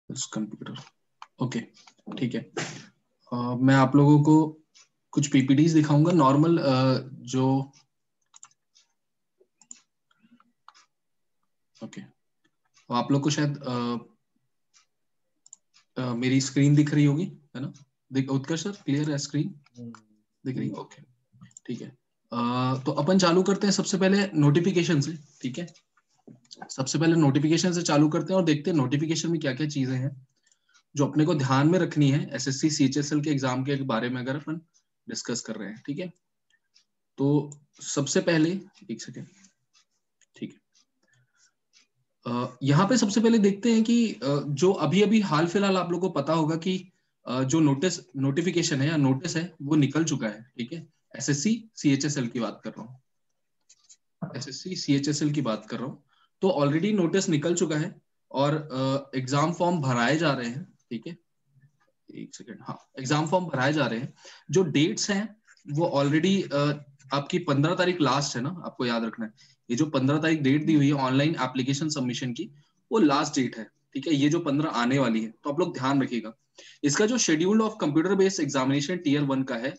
Computer. Okay, ठीक है। मैं आप लोगों को कुछ पीपीटीज दिखाऊंगा नॉर्मल, जो ओके आप लोग को शायद मेरी स्क्रीन दिख रही होगी, है ना? उत्कर्ष सर, क्लियर है स्क्रीन? दिख रही है, ओके, ठीक है। तो अपन चालू करते हैं सबसे पहले नोटिफिकेशन से, ठीक है। सबसे पहले नोटिफिकेशन से चालू करते हैं और देखते हैं नोटिफिकेशन में क्या क्या चीजें हैं जो अपने को ध्यान में रखनी है एसएससी सीएचएसएल के एग्जाम के बारे में अगर अपन डिस्कस कर रहे हैं, ठीक है। तो सबसे पहले एक सेकेंड, ठीक है। यहाँ पे सबसे पहले देखते हैं कि जो अभी अभी हाल फिलहाल आप लोगों को पता होगा कि जो नोटिफिकेशन है या नोटिस है वो निकल चुका है, ठीक है। एसएससी सीएचएसएल की बात कर रहा हूँ, एसएससी सीएचएसएल की बात कर रहा हूँ। तो ऑलरेडी नोटिस निकल चुका है और एग्जाम फॉर्म भराए जा रहे हैं, ठीक है। एक सेकेंड, हाँ, एग्जाम फॉर्म भराए जा रहे हैं। जो डेट्स हैं वो ऑलरेडी आपकी 15 तारीख लास्ट है ना, आपको याद रखना है। ये जो 15 तारीख डेट दी हुई है ऑनलाइन एप्लीकेशन सबमिशन की, वो लास्ट डेट है, ठीक है। ये जो 15 आने वाली है, तो आप लोग ध्यान रखिएगा। इसका जो schedule of computer based examination tier 1 का है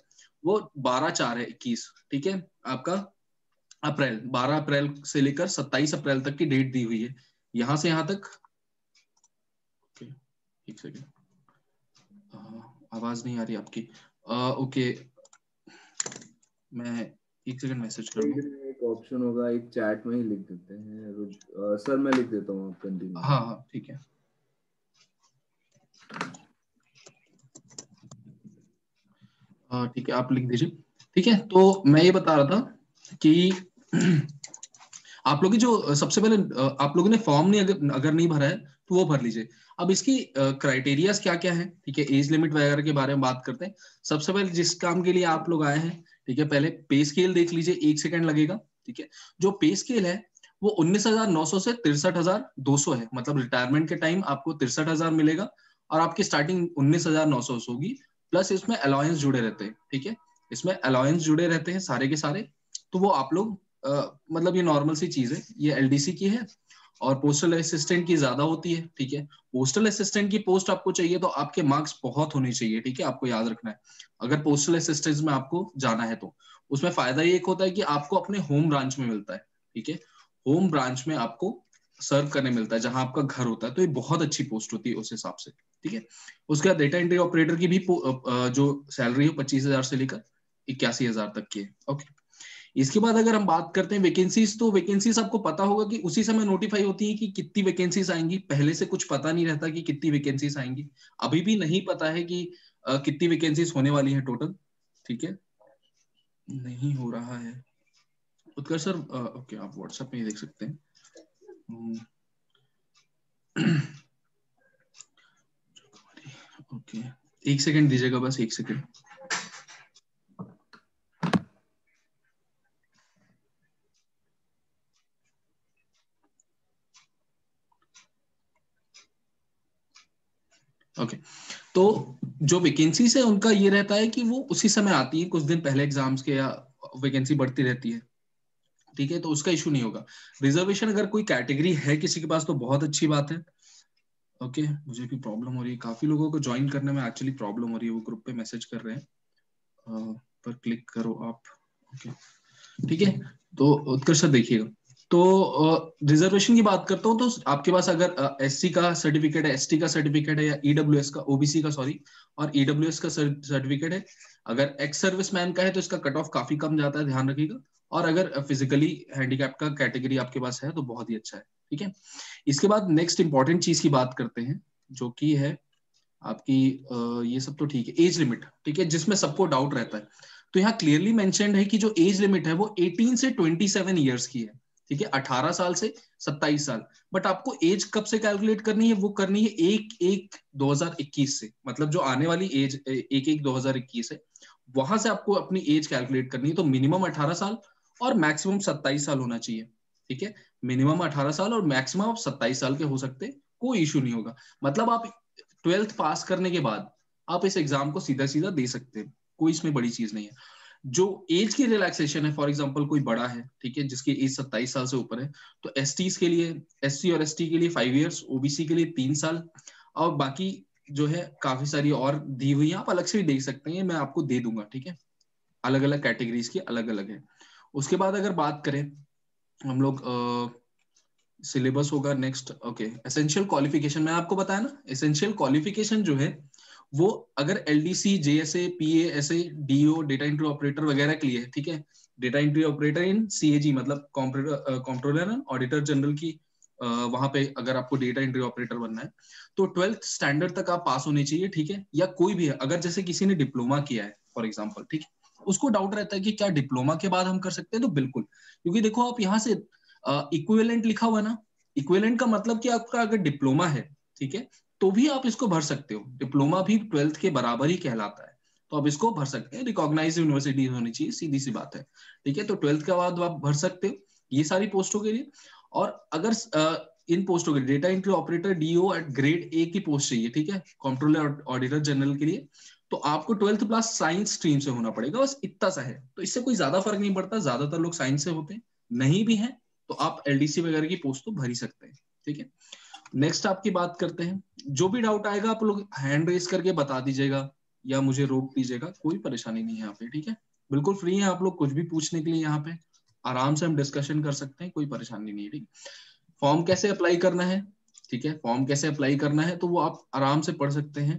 वो 12/4 है 21, ठीक है। आपका अप्रैल 12 अप्रैल से लेकर 27 अप्रैल तक की डेट दी हुई है, यहां से यहां तक। एक सेकेंड, आवाज नहीं आ रही आपकी। ओके, मैं एक सेकंड मैसेज कर दूं। एक ऑप्शन होगा, एक चैट में ही लिख देते हैं। सर मैं लिख देता हूँ, आप कंटिन्यू। हाँ हाँ, ठीक है। ठीक है, आप लिख दीजिए, ठीक है। तो मैं ये बता रहा था कि आप लोग की जो सबसे पहले आप लोगों ने फॉर्म नहीं अगर नहीं भरा है तो वो भर लीजिए। अब इसकी क्राइटेरियाज क्या क्या है, ठीक है, एज लिमिट वगैरह के बारे में बात करते हैं। सबसे पहले जिस काम के लिए आप लोग आए हैं, ठीक है, पहले पे स्केल देख लीजिए, 1 सेकंड लगेगा, ठीक है। जो पे स्केल है वो 19,900 से 63,200 है, मतलब रिटायरमेंट के टाइम आपको 63,000 मिलेगा और आपकी स्टार्टिंग 19,900 होगी। प्लस इसमें अलाउंस जुड़े रहते हैं, ठीक है, इसमें अलाउंस जुड़े रहते हैं सारे के सारे। तो वो आप लोग मतलब ये नॉर्मल सी चीज है, ये एलडीसी की है और पोस्टल असिस्टेंट की ज्यादा होती है, ठीक है। पोस्टल असिस्टेंट की पोस्ट आपको चाहिए तो आपके मार्क्स बहुत होने चाहिए, ठीक है, आपको याद रखना है। अगर पोस्टल असिस्टेंट में आपको जाना है तो उसमें फायदा ये एक होता है कि आपको अपने होम ब्रांच में मिलता है, ठीक है। होम ब्रांच में आपको सर्व करने मिलता है जहां आपका घर होता है, तो ये बहुत अच्छी पोस्ट होती है उस हिसाब से, ठीक है। उसके बाद डेटा एंट्री ऑपरेटर की भी जो सैलरी है 25,000 से लेकर 81,000 तक की है, ओके। इसके बाद अगर हम बात करते हैं वैकेंसीज, तो वैकेंसीज आपको पता होगा कि उसी समय नोटिफाई होती है कि कितनी वैकेंसीज आएंगी। पहले से कुछ पता नहीं रहता कि कितनी वैकेंसीज आएंगी, अभी भी नहीं पता है कि कितनी वैकेंसीज होने वाली है टोटल, ठीक है। नहीं हो रहा है उत्कर्ष सर, ओके, आप व्हाट्सएप में ही देख सकते हैं। ओके, 1 सेकंड दीजिएगा, बस 1 सेकंड। ओके, तो जो वैकेंसीज है उनका ये रहता है कि वो उसी समय आती है, कुछ दिन पहले एग्जाम्स के, या वैकेंसी बढ़ती रहती है, ठीक है, तो उसका इशू नहीं होगा। रिजर्वेशन अगर कोई कैटेगरी है किसी के पास तो बहुत अच्छी बात है, ओके। मुझे भी प्रॉब्लम हो रही है, काफी लोगों को ज्वाइन करने में एक्चुअली प्रॉब्लम हो रही है, वो ग्रुप पे मैसेज कर रहे हैं, पर क्लिक करो आप, ओके, ठीक है। तो उत्कर्ष देखिएगा, तो रिजर्वेशन की बात करता हूँ तो आपके पास अगर एससी का सर्टिफिकेट है, एसटी का सर्टिफिकेट है, या ईडब्ल्यूएस का, ओबीसी का सॉरी, और ईडब्ल्यूएस का सर्टिफिकेट है, अगर एक्स सर्विसमैन का है तो इसका कट ऑफ काफी कम जाता है, ध्यान रखिएगा। और अगर फिजिकली हैंडीकैप का कैटेगरी आपके पास है तो बहुत ही अच्छा है, ठीक है। इसके बाद नेक्स्ट इंपॉर्टेंट चीज की बात करते हैं, जो कि है आपकी ये सब तो ठीक है, एज लिमिट, ठीक है, जिसमें सबको डाउट रहता है। तो यहाँ क्लियरली मेंशन्ड है कि जो एज लिमिट है वो 18 से 27 ईयर्स की है, ठीक है, 18 साल से 27 साल। बट आपको एज कब से कैलकुलेट करनी है, वो करनी है 1/1/2021 से, मतलब जो आने वाली एज 1/1/2021 है, वहां से आपको अपनी एज कैलकुलेट करनी है। तो मिनिमम 18 साल और मैक्सिमम 27 साल होना चाहिए, ठीक है। मिनिमम 18 साल और मैक्सिमम 27 साल के हो सकते, कोई इशू नहीं होगा। मतलब आप 12th पास करने के बाद आप इस एग्जाम को सीधा सीधा दे सकते हैं, कोई इसमें बड़ी चीज नहीं है। जो एज की रिलैक्सेशन है, फॉर एग्जांपल कोई बड़ा है, ठीक है, जिसकी एज 27 साल से ऊपर है, तो एसटी के लिए, एससी और एसटी के लिए 5 इयर्स, ओबीसी के लिए 3 साल, और बाकी जो है काफी सारी और दी हुई है, आप अलग से भी देख सकते हैं, मैं आपको दे दूंगा, ठीक है। अलग अलग कैटेगरीज की अलग अलग है। उसके बाद अगर बात करें हम लोग, सिलेबस होगा नेक्स्ट। ओके, एसेंशियल क्वालिफिकेशन मैं आपको बताया ना, एसेंशियल क्वालिफिकेशन जो है वो अगर LDC, JSA, PASA, DO, data entry operator वगैरह के लिए है, ठीक है। Data entry operator in CAG मतलब कंट्रोलर एंड ऑडिटर जनरल की वहां पे अगर आपको डेटा एंट्री ऑपरेटर बनना है तो 12th स्टैंडर्ड तक आप पास होने चाहिए, ठीक है। या कोई भी है, अगर जैसे किसी ने डिप्लोमा किया है फॉर एग्जाम्पल, ठीक है, उसको डाउट रहता है कि क्या डिप्लोमा के बाद हम कर सकते हैं, तो बिल्कुल, क्योंकि देखो आप यहाँ से इक्विवेलेंट लिखा हुआ ना, इक्विवेलेंट का मतलब कि आपका अगर डिप्लोमा है, ठीक है, तो भी आप इसको भर सकते हो, डिप्लोमा भी 12th के बराबर ही कहलाता है, तो आप इसको भर सकते हैं। रिकॉग्नाइज यूनिवर्सिटी होनी चाहिए, सीधी सी बात है, ठीक है। तो 12th के बाद आप भर सकते हो ये सारी पोस्टों के लिए। और अगर इन पोस्टों के data entry operator DO at grade A की पोस्ट चाहिए, ठीक है, कंट्रोलर ऑडिटर जनरल के लिए, तो आपको 12th प्लस साइंस स्ट्रीम से होना पड़ेगा, बस इतना सा है। तो इससे कोई ज्यादा फर्क नहीं पड़ता, ज्यादातर लोग साइंस से होते हैं, नहीं भी है तो आप एलडीसी वगैरह की पोस्ट तो भर ही सकते हैं, ठीक है। नेक्स्ट आपकी बात करते हैं, जो भी डाउट आएगा आप लोग हैंड रेस करके बता दीजिएगा या मुझे रोक दीजिएगा, कोई परेशानी नहीं है यहाँ पे, ठीक है। बिल्कुल फ्री है आप लोग कुछ भी पूछने के लिए, यहाँ पे आराम से हम डिस्कशन कर सकते हैं, कोई परेशानी नहीं है, ठीक। फॉर्म कैसे अप्लाई करना है, ठीक है, फॉर्म कैसे अप्लाई करना है तो वो आप आराम से पढ़ सकते हैं,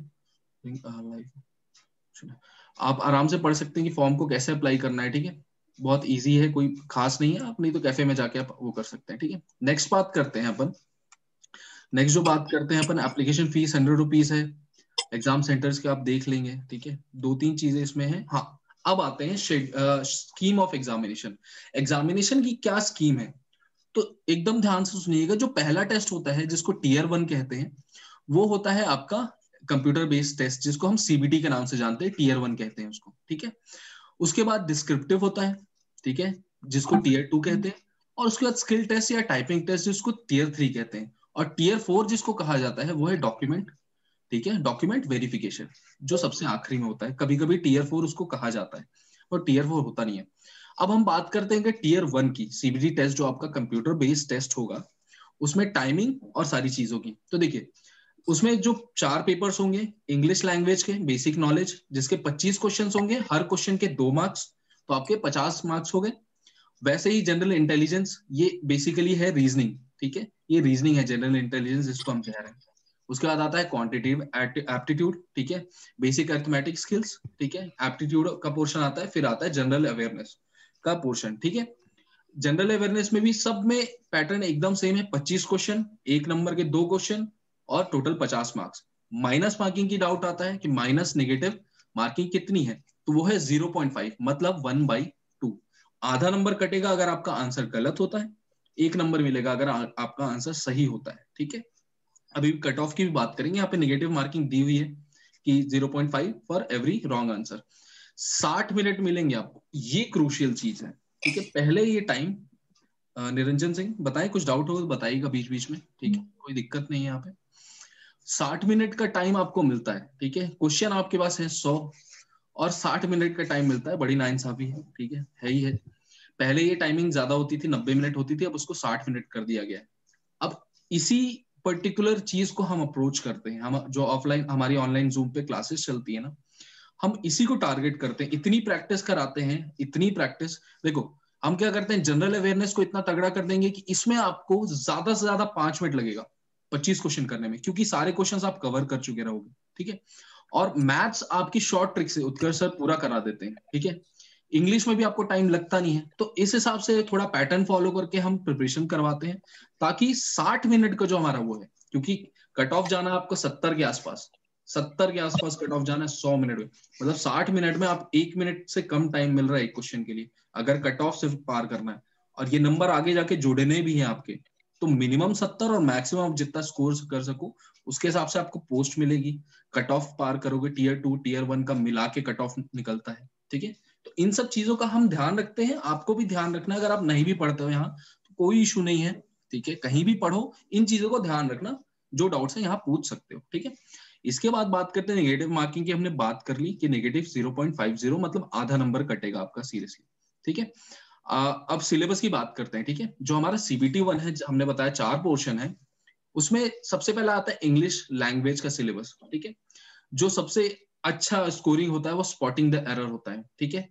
आप आराम से पढ़ सकते हैं कि फॉर्म को कैसे अप्लाई करना है, ठीक है। बहुत इजी है, कोई खास नहीं है, आप नहीं तो कैफे में जाके आप वो कर सकते हैं, ठीक है। नेक्स्ट बात करते हैं अपन, नेक्स्ट जो बात करते हैं अपन, एप्लीकेशन फीस 100 रुपीज है, एग्जाम सेंटर्स के आप देख लेंगे, ठीक है। दो तीन चीजें इसमें है। हाँ, अब आते हैं स्कीम ऑफ एग्जामिनेशन, एग्जामिनेशन की क्या स्कीम है। तो एकदम ध्यान से सुनिएगा, जो पहला टेस्ट होता है जिसको टीयर 1 कहते हैं, वो होता है आपका कंप्यूटर बेस्ड टेस्ट, जिसको हम सीबीटी के नाम से जानते हैं, टीयर 1 कहते हैं उसको, ठीक है। उसके बाद डिस्क्रिप्टिव होता है, ठीक है, जिसको टीयर 2 कहते हैं। और उसके बाद स्किल टेस्ट या टाइपिंग टेस्ट, जिसको टीयर 3 कहते हैं। और टीयर 4 जिसको कहा जाता है वो है डॉक्यूमेंट, ठीक है, डॉक्यूमेंट वेरिफिकेशन, जो सबसे आखिरी में होता है। कभी कभी टीयर 4 उसको कहा जाता है और टीयर 4 होता नहीं है। अब हम बात करते हैं कि टीयर 1 की सीबीटी टेस्ट, जो आपका कंप्यूटर बेस्ड टेस्ट होगा, उसमें टाइमिंग और सारी चीजों की। तो देखिए, उसमें जो 4 पेपर्स होंगे, इंग्लिश लैंग्वेज के बेसिक नॉलेज, जिसके 25 क्वेश्चन होंगे, हर क्वेश्चन के 2 मार्क्स, तो आपके 50 मार्क्स हो गए। वैसे ही जनरल इंटेलिजेंस, ये बेसिकली है रीजनिंग, ठीक है, ये रीजनिंग है जनरल इंटेलिजेंस जिसको हम कह रहे हैं। उसके बाद आता है क्वांटिटेटिव एप्टीट्यूड, ठीक है, बेसिक अरिथमेटिक स्किल्स, ठीक है, एप्टीट्यूड का पोर्शन आता है। फिर आता है जनरल अवेयरनेस का पोर्शन, ठीक है। जनरल अवेयरनेस में भी सब में पैटर्न एकदम सेम है, 25 क्वेश्चन, 1 नंबर के 2 क्वेश्चन और टोटल 50 मार्क्स। माइनस मार्किंग की डाउट आता है कि माइनस नेगेटिव मार्किंग कितनी है, तो वो है 0.5, मतलब 1/2। आधा नंबर कटेगा अगर आपका आंसर गलत होता है, 1 नंबर मिलेगा अगर आपका आंसर सही होता है, ठीक है। अभी कट ऑफ की भी बात करेंगे, यहाँ पे नेगेटिव मार्किंग दी हुई है कि 0.5 for every wrong answer. 60 minute मिलेंगे आपको, ये क्रूशियल चीज है, ठीक है। पहले ये टाइम, निरंजन सिंह बताएं, कुछ डाउट हो तो बताइएगा बीच बीच में, ठीक है, कोई दिक्कत नहीं है यहाँ पे। 60 मिनट का टाइम आपको मिलता है, ठीक है। क्वेश्चन आपके पास है 100 और 60 मिनट का टाइम मिलता है, बड़ी नाइंसाफी है, ठीक है ही है। पहले ये टाइमिंग ज्यादा होती थी, 90 मिनट होती थी, अब उसको 60 मिनट कर दिया गया है। अब इसी पर्टिकुलर चीज को हम अप्रोच करते हैं, हम जो ऑफलाइन हमारी ऑनलाइन जूम पे क्लासेस चलती है ना, हम इसी को टारगेट करते हैं, इतनी प्रैक्टिस कराते हैं, इतनी प्रैक्टिस। देखो, हम क्या करते हैं, जनरल अवेयरनेस को इतना तगड़ा कर देंगे कि इसमें आपको ज्यादा से ज्यादा 5 मिनट लगेगा 25 क्वेश्चन करने में, क्योंकि सारे क्वेश्चन आप कवर कर चुके रहोगे, ठीक है। और मैथ्स आपकी शॉर्ट ट्रिक से उत्कर्ष सर पूरा करा देते हैं, ठीक है। इंग्लिश में भी आपको टाइम लगता नहीं है, तो इस हिसाब से थोड़ा पैटर्न फॉलो करके हम प्रिपरेशन करवाते हैं, ताकि 60 मिनट का जो हमारा वो है, क्योंकि कट ऑफ जाना आपको 70 के आसपास, 70 के आसपास कट ऑफ जाना है 100 मिनट में, मतलब 60 मिनट में आप 1 मिनट से कम टाइम मिल रहा है एक क्वेश्चन के लिए, अगर कट ऑफ सिर्फ पार करना है। और ये नंबर आगे जाके जुड़ने भी हैं आपके, तो मिनिमम 70 और मैक्सिमम आप जितना स्कोर कर सको उसके हिसाब से आपको पोस्ट मिलेगी। कट ऑफ पार करोगे, टीयर 2 टीयर 1 का मिला के कट ऑफ निकलता है, ठीक है। तो इन सब चीजों का हम ध्यान रखते हैं, आपको भी ध्यान रखना। अगर आप नहीं भी पढ़ते हो यहाँ तो कोई इशू नहीं है, ठीक है, कहीं भी पढ़ो, इन चीजों को ध्यान रखना, जो डाउट्स है यहाँ पूछ सकते हो, ठीक है। इसके बाद बात करते हैं नेगेटिव मार्किंग की। हमने बात कर ली कि नेगेटिव 0.50 मतलब आधा नंबर कटेगा आपका सीरियसली, ठीक है। अब सिलेबस की बात करते हैं, ठीक है। जो हमारा सीबीटी 1 है, हमने बताया 4 पोर्शन है, उसमें सबसे पहला आता है इंग्लिश लैंग्वेज का सिलेबस, ठीक है। जो सबसे अच्छा स्कोरिंग होता है वो स्पॉटिंग द एरर होता है, ठीक है,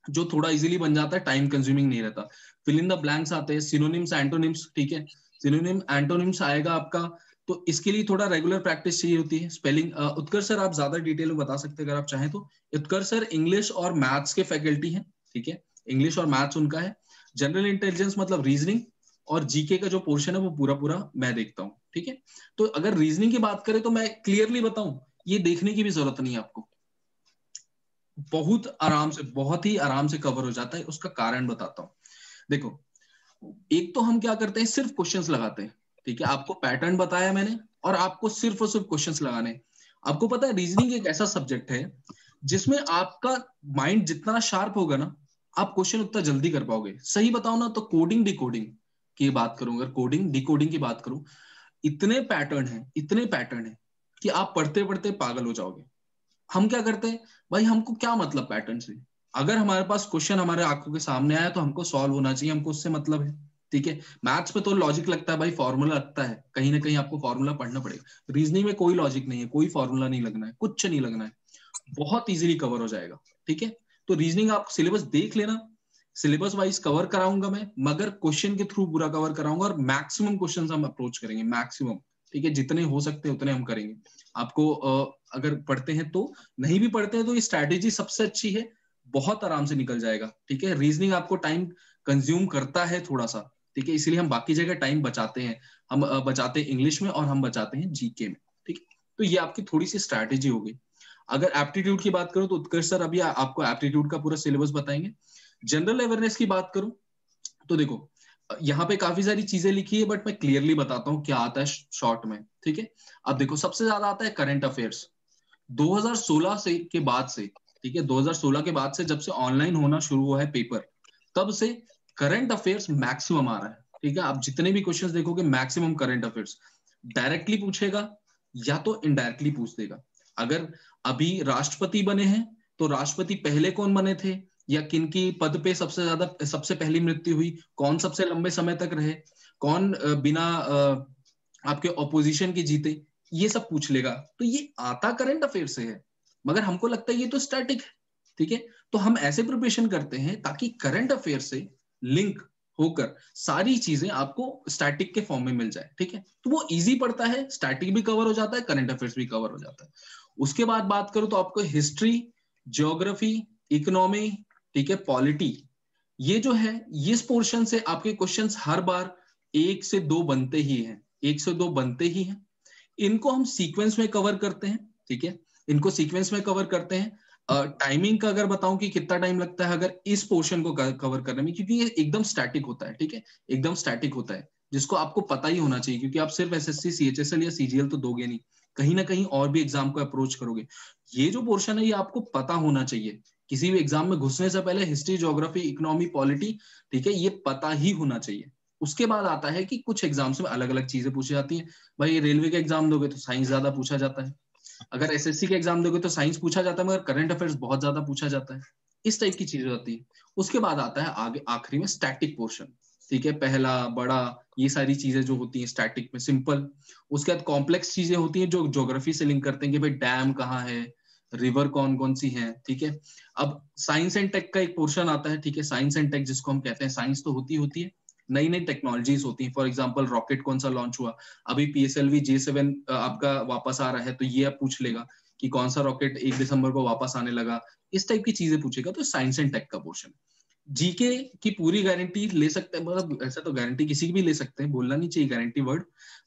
जो थोड़ा इजीली बन जाता है, टाइम कंज्यूमिंग नहीं रहता। फिल इन द ब्लैंक्स आते हैं, सिनोनिम्स एंटोनिम्स, ठीक है, सिनोनिम एंटोनिम्स आएगा आपका, तो इसके लिए थोड़ा रेगुलर प्रैक्टिस चाहिए होती है। स्पेलिंग उत्कर्ष सर आप ज्यादा डिटेल में बता सकते हैं अगर आप चाहें तो। उत्कर्ष सर इंग्लिश और मैथ्स के फैकल्टी हैं, ठीक है, इंग्लिश और मैथ्स उनका है। जनरल इंटेलिजेंस मतलब रीजनिंग और जीके का जो पोर्शन है वो पूरा पूरा मैं देखता हूँ, ठीक है। तो अगर रीजनिंग की बात करें तो मैं क्लियरली बताऊं, ये देखने की भी जरूरत नहीं है आपको, बहुत आराम से, बहुत ही आराम से कवर हो जाता है। उसका कारण बताता हूँ। देखो, एक तो हम क्या करते हैं, सिर्फ क्वेश्चंस लगाते हैं, ठीक है, आपको पैटर्न बताया मैंने और आपको सिर्फ और सिर्फ क्वेश्चंस लगाने। आपको पता है रीजनिंग एक ऐसा सब्जेक्ट है जिसमें आपका माइंड जितना शार्प होगा ना, आप क्वेश्चन उतना जल्दी कर पाओगे। सही बताओ ना, तो कोडिंग डिकोडिंग की बात करूं, अगर कोडिंग डिकोडिंग की बात करूं, इतने पैटर्न है, इतने पैटर्न है कि आप पढ़ते पढ़ते पागल हो जाओगे। हम क्या करते हैं भाई, हमको क्या मतलब पैटर्न से, अगर हमारे पास क्वेश्चन हमारे आंखों के सामने आया तो हमको सॉल्व होना चाहिए, हमको उससे मतलब है, ठीक है। मैथ्स पे तो लॉजिक लगता है भाई, फॉर्मूला लगता है, कहीं ना कहीं आपको फॉर्मूला पढ़ना पड़ेगा। रीजनिंग में कोई लॉजिक नहीं है, कोई फॉर्मूला नहीं लगना है, कुछ नहीं लगना है, बहुत इजीली कवर हो जाएगा, ठीक है। तो रीजनिंग आप सिलेबस देख लेना, सिलेबस वाइज कवर कराऊंगा मैं, मगर क्वेश्चन के थ्रू पूरा कवर कराऊंगा और मैक्सिमम क्वेश्चन हम अप्रोच करेंगे, मैक्सिमम, ठीक है, जितने हो सकते हैं उतने हम करेंगे। आपको अगर पढ़ते हैं तो, नहीं भी पढ़ते हैं तो ये स्ट्रैटेजी सबसे अच्छी है, बहुत आराम से निकल जाएगा, ठीक है। रीजनिंग आपको टाइम कंज्यूम करता है थोड़ा सा, ठीक है, इसलिए हम बाकी जगह टाइम बचाते हैं, हम बचाते हैं इंग्लिश में और हम बचाते हैं जीके में, ठीक है। तो ये आपकी थोड़ी सी स्ट्रैटेजी होगी। अगर एप्टीट्यूड की बात करूं तो उत्कर्ष सर अभी आपको एप्टीट्यूड का पूरा सिलेबस बताएंगे। जनरल अवेयरनेस की बात करूं तो देखो, यहाँ पे काफी सारी चीजें लिखी है बट मैं क्लियरली बताता हूँ क्या आता है शॉर्ट में, ठीक है। अब देखो, सबसे ज्यादा आता है करंट अफेयर्स। 2016 से के बाद से, ठीक है, 2016 के बाद से जब से ऑनलाइन होना शुरू हुआ है पेपर, तब से करंट अफेयर्स मैक्सिमम आ रहा है, ठीक है। आप जितने भी क्वेश्चंस देखोगे मैक्सिमम करंट अफेयर्स डायरेक्टली पूछेगा या तो इनडायरेक्टली पूछ देगा। अगर अभी राष्ट्रपति बने हैं तो राष्ट्रपति पहले कौन बने थे, या किनकी पद पे सबसे ज्यादा, सबसे पहली मृत्यु हुई, कौन सबसे लंबे समय तक रहे, कौन बिना आपके ऑपोजिशन के जीते, ये सब पूछ लेगा। तो ये आता करंट अफेयर से है, मगर हमको लगता है ये तो स्टैटिक है, ठीक है। तो हम ऐसे प्रिपरेशन करते हैं ताकि करंट अफेयर से लिंक होकर सारी चीजें आपको स्टैटिक के फॉर्म में मिल जाए, ठीक है। तो वो इजी पड़ता है, स्टैटिक भी कवर हो जाता है, करंट अफेयर्स भी कवर हो जाता है। उसके बाद बात करूं तो आपको हिस्ट्री, ज्योग्राफी, इकोनॉमी, ठीक है, पॉलिटी, ये जो है, इस पोर्शन से आपके क्वेश्चंस हर बार एक से दो बनते ही हैं, एक से दो बनते ही हैं। इनको हम सीक्वेंस में कवर करते हैं, ठीक है, इनको सीक्वेंस में कवर करते हैं। टाइमिंग का अगर बताऊं कि कितना टाइम लगता है अगर इस पोर्शन को कवर करने में, क्योंकि ये एकदम स्टैटिक होता है, ठीक है, एकदम स्टैटिक होता है, जिसको आपको पता ही होना चाहिए, क्योंकि आप सिर्फ एसएससी सीएचएसएल या सीजीएल तो दोगे नहीं, कहीं ना कहीं और भी एग्जाम को अप्रोच करोगे। ये जो पोर्शन है ये आपको पता होना चाहिए, किसी भी एग्जाम में घुसने से पहले हिस्ट्री, ज्योग्राफी, इकोनॉमी, पॉलिटी, ठीक है, ये पता ही होना चाहिए। उसके बाद आता है कि कुछ एग्जाम्स में अलग अलग चीजें पूछी जाती हैं। भाई रेलवे का एग्जाम दोगे तो साइंस ज्यादा पूछा जाता है, अगर एसएससी का एग्जाम दोगे तो साइंस पूछा जाता है, मगर करंट अफेयर्स बहुत ज्यादा पूछा जाता है, इस टाइप की चीजें होती है। उसके बाद आता है आगे आखिरी में स्टैटिक पोर्शन, ठीक है, पहला बड़ा, ये सारी चीजें जो होती हैं स्टैटिक में सिंपल। उसके बाद कॉम्प्लेक्स चीजें होती हैं जो ज्योग्राफी से लिंक करते हैं कि भाई डैम कहाँ है, रिवर कौन कौन सी है, ठीक है। अब साइंस एंड टेक का एक पोर्शन आता है, ठीक है, साइंस एंड टेक जिसको हम कहते हैं, साइंस तो होती है, नई नई टेक्नोलॉजीज होती हैं। फॉर एग्जांपल रॉकेट कौन सा लॉन्च हुआ, अभी PSLV J7 आपका वापस आ रहा है, तो ये आप पूछ लेगा कि कौन सा रॉकेट 1 दिसंबर को वापस आने लगा, इस टाइप की चीजें पूछेगा। तो साइंस एंड टेक का पोर्शन, जीके की पूरी गारंटी ले सकते हैं, मतलब ऐसा तो गारंटी किसी की भी ले सकते हैं, बोलना नहीं चाहिए गारंटी वर्ड,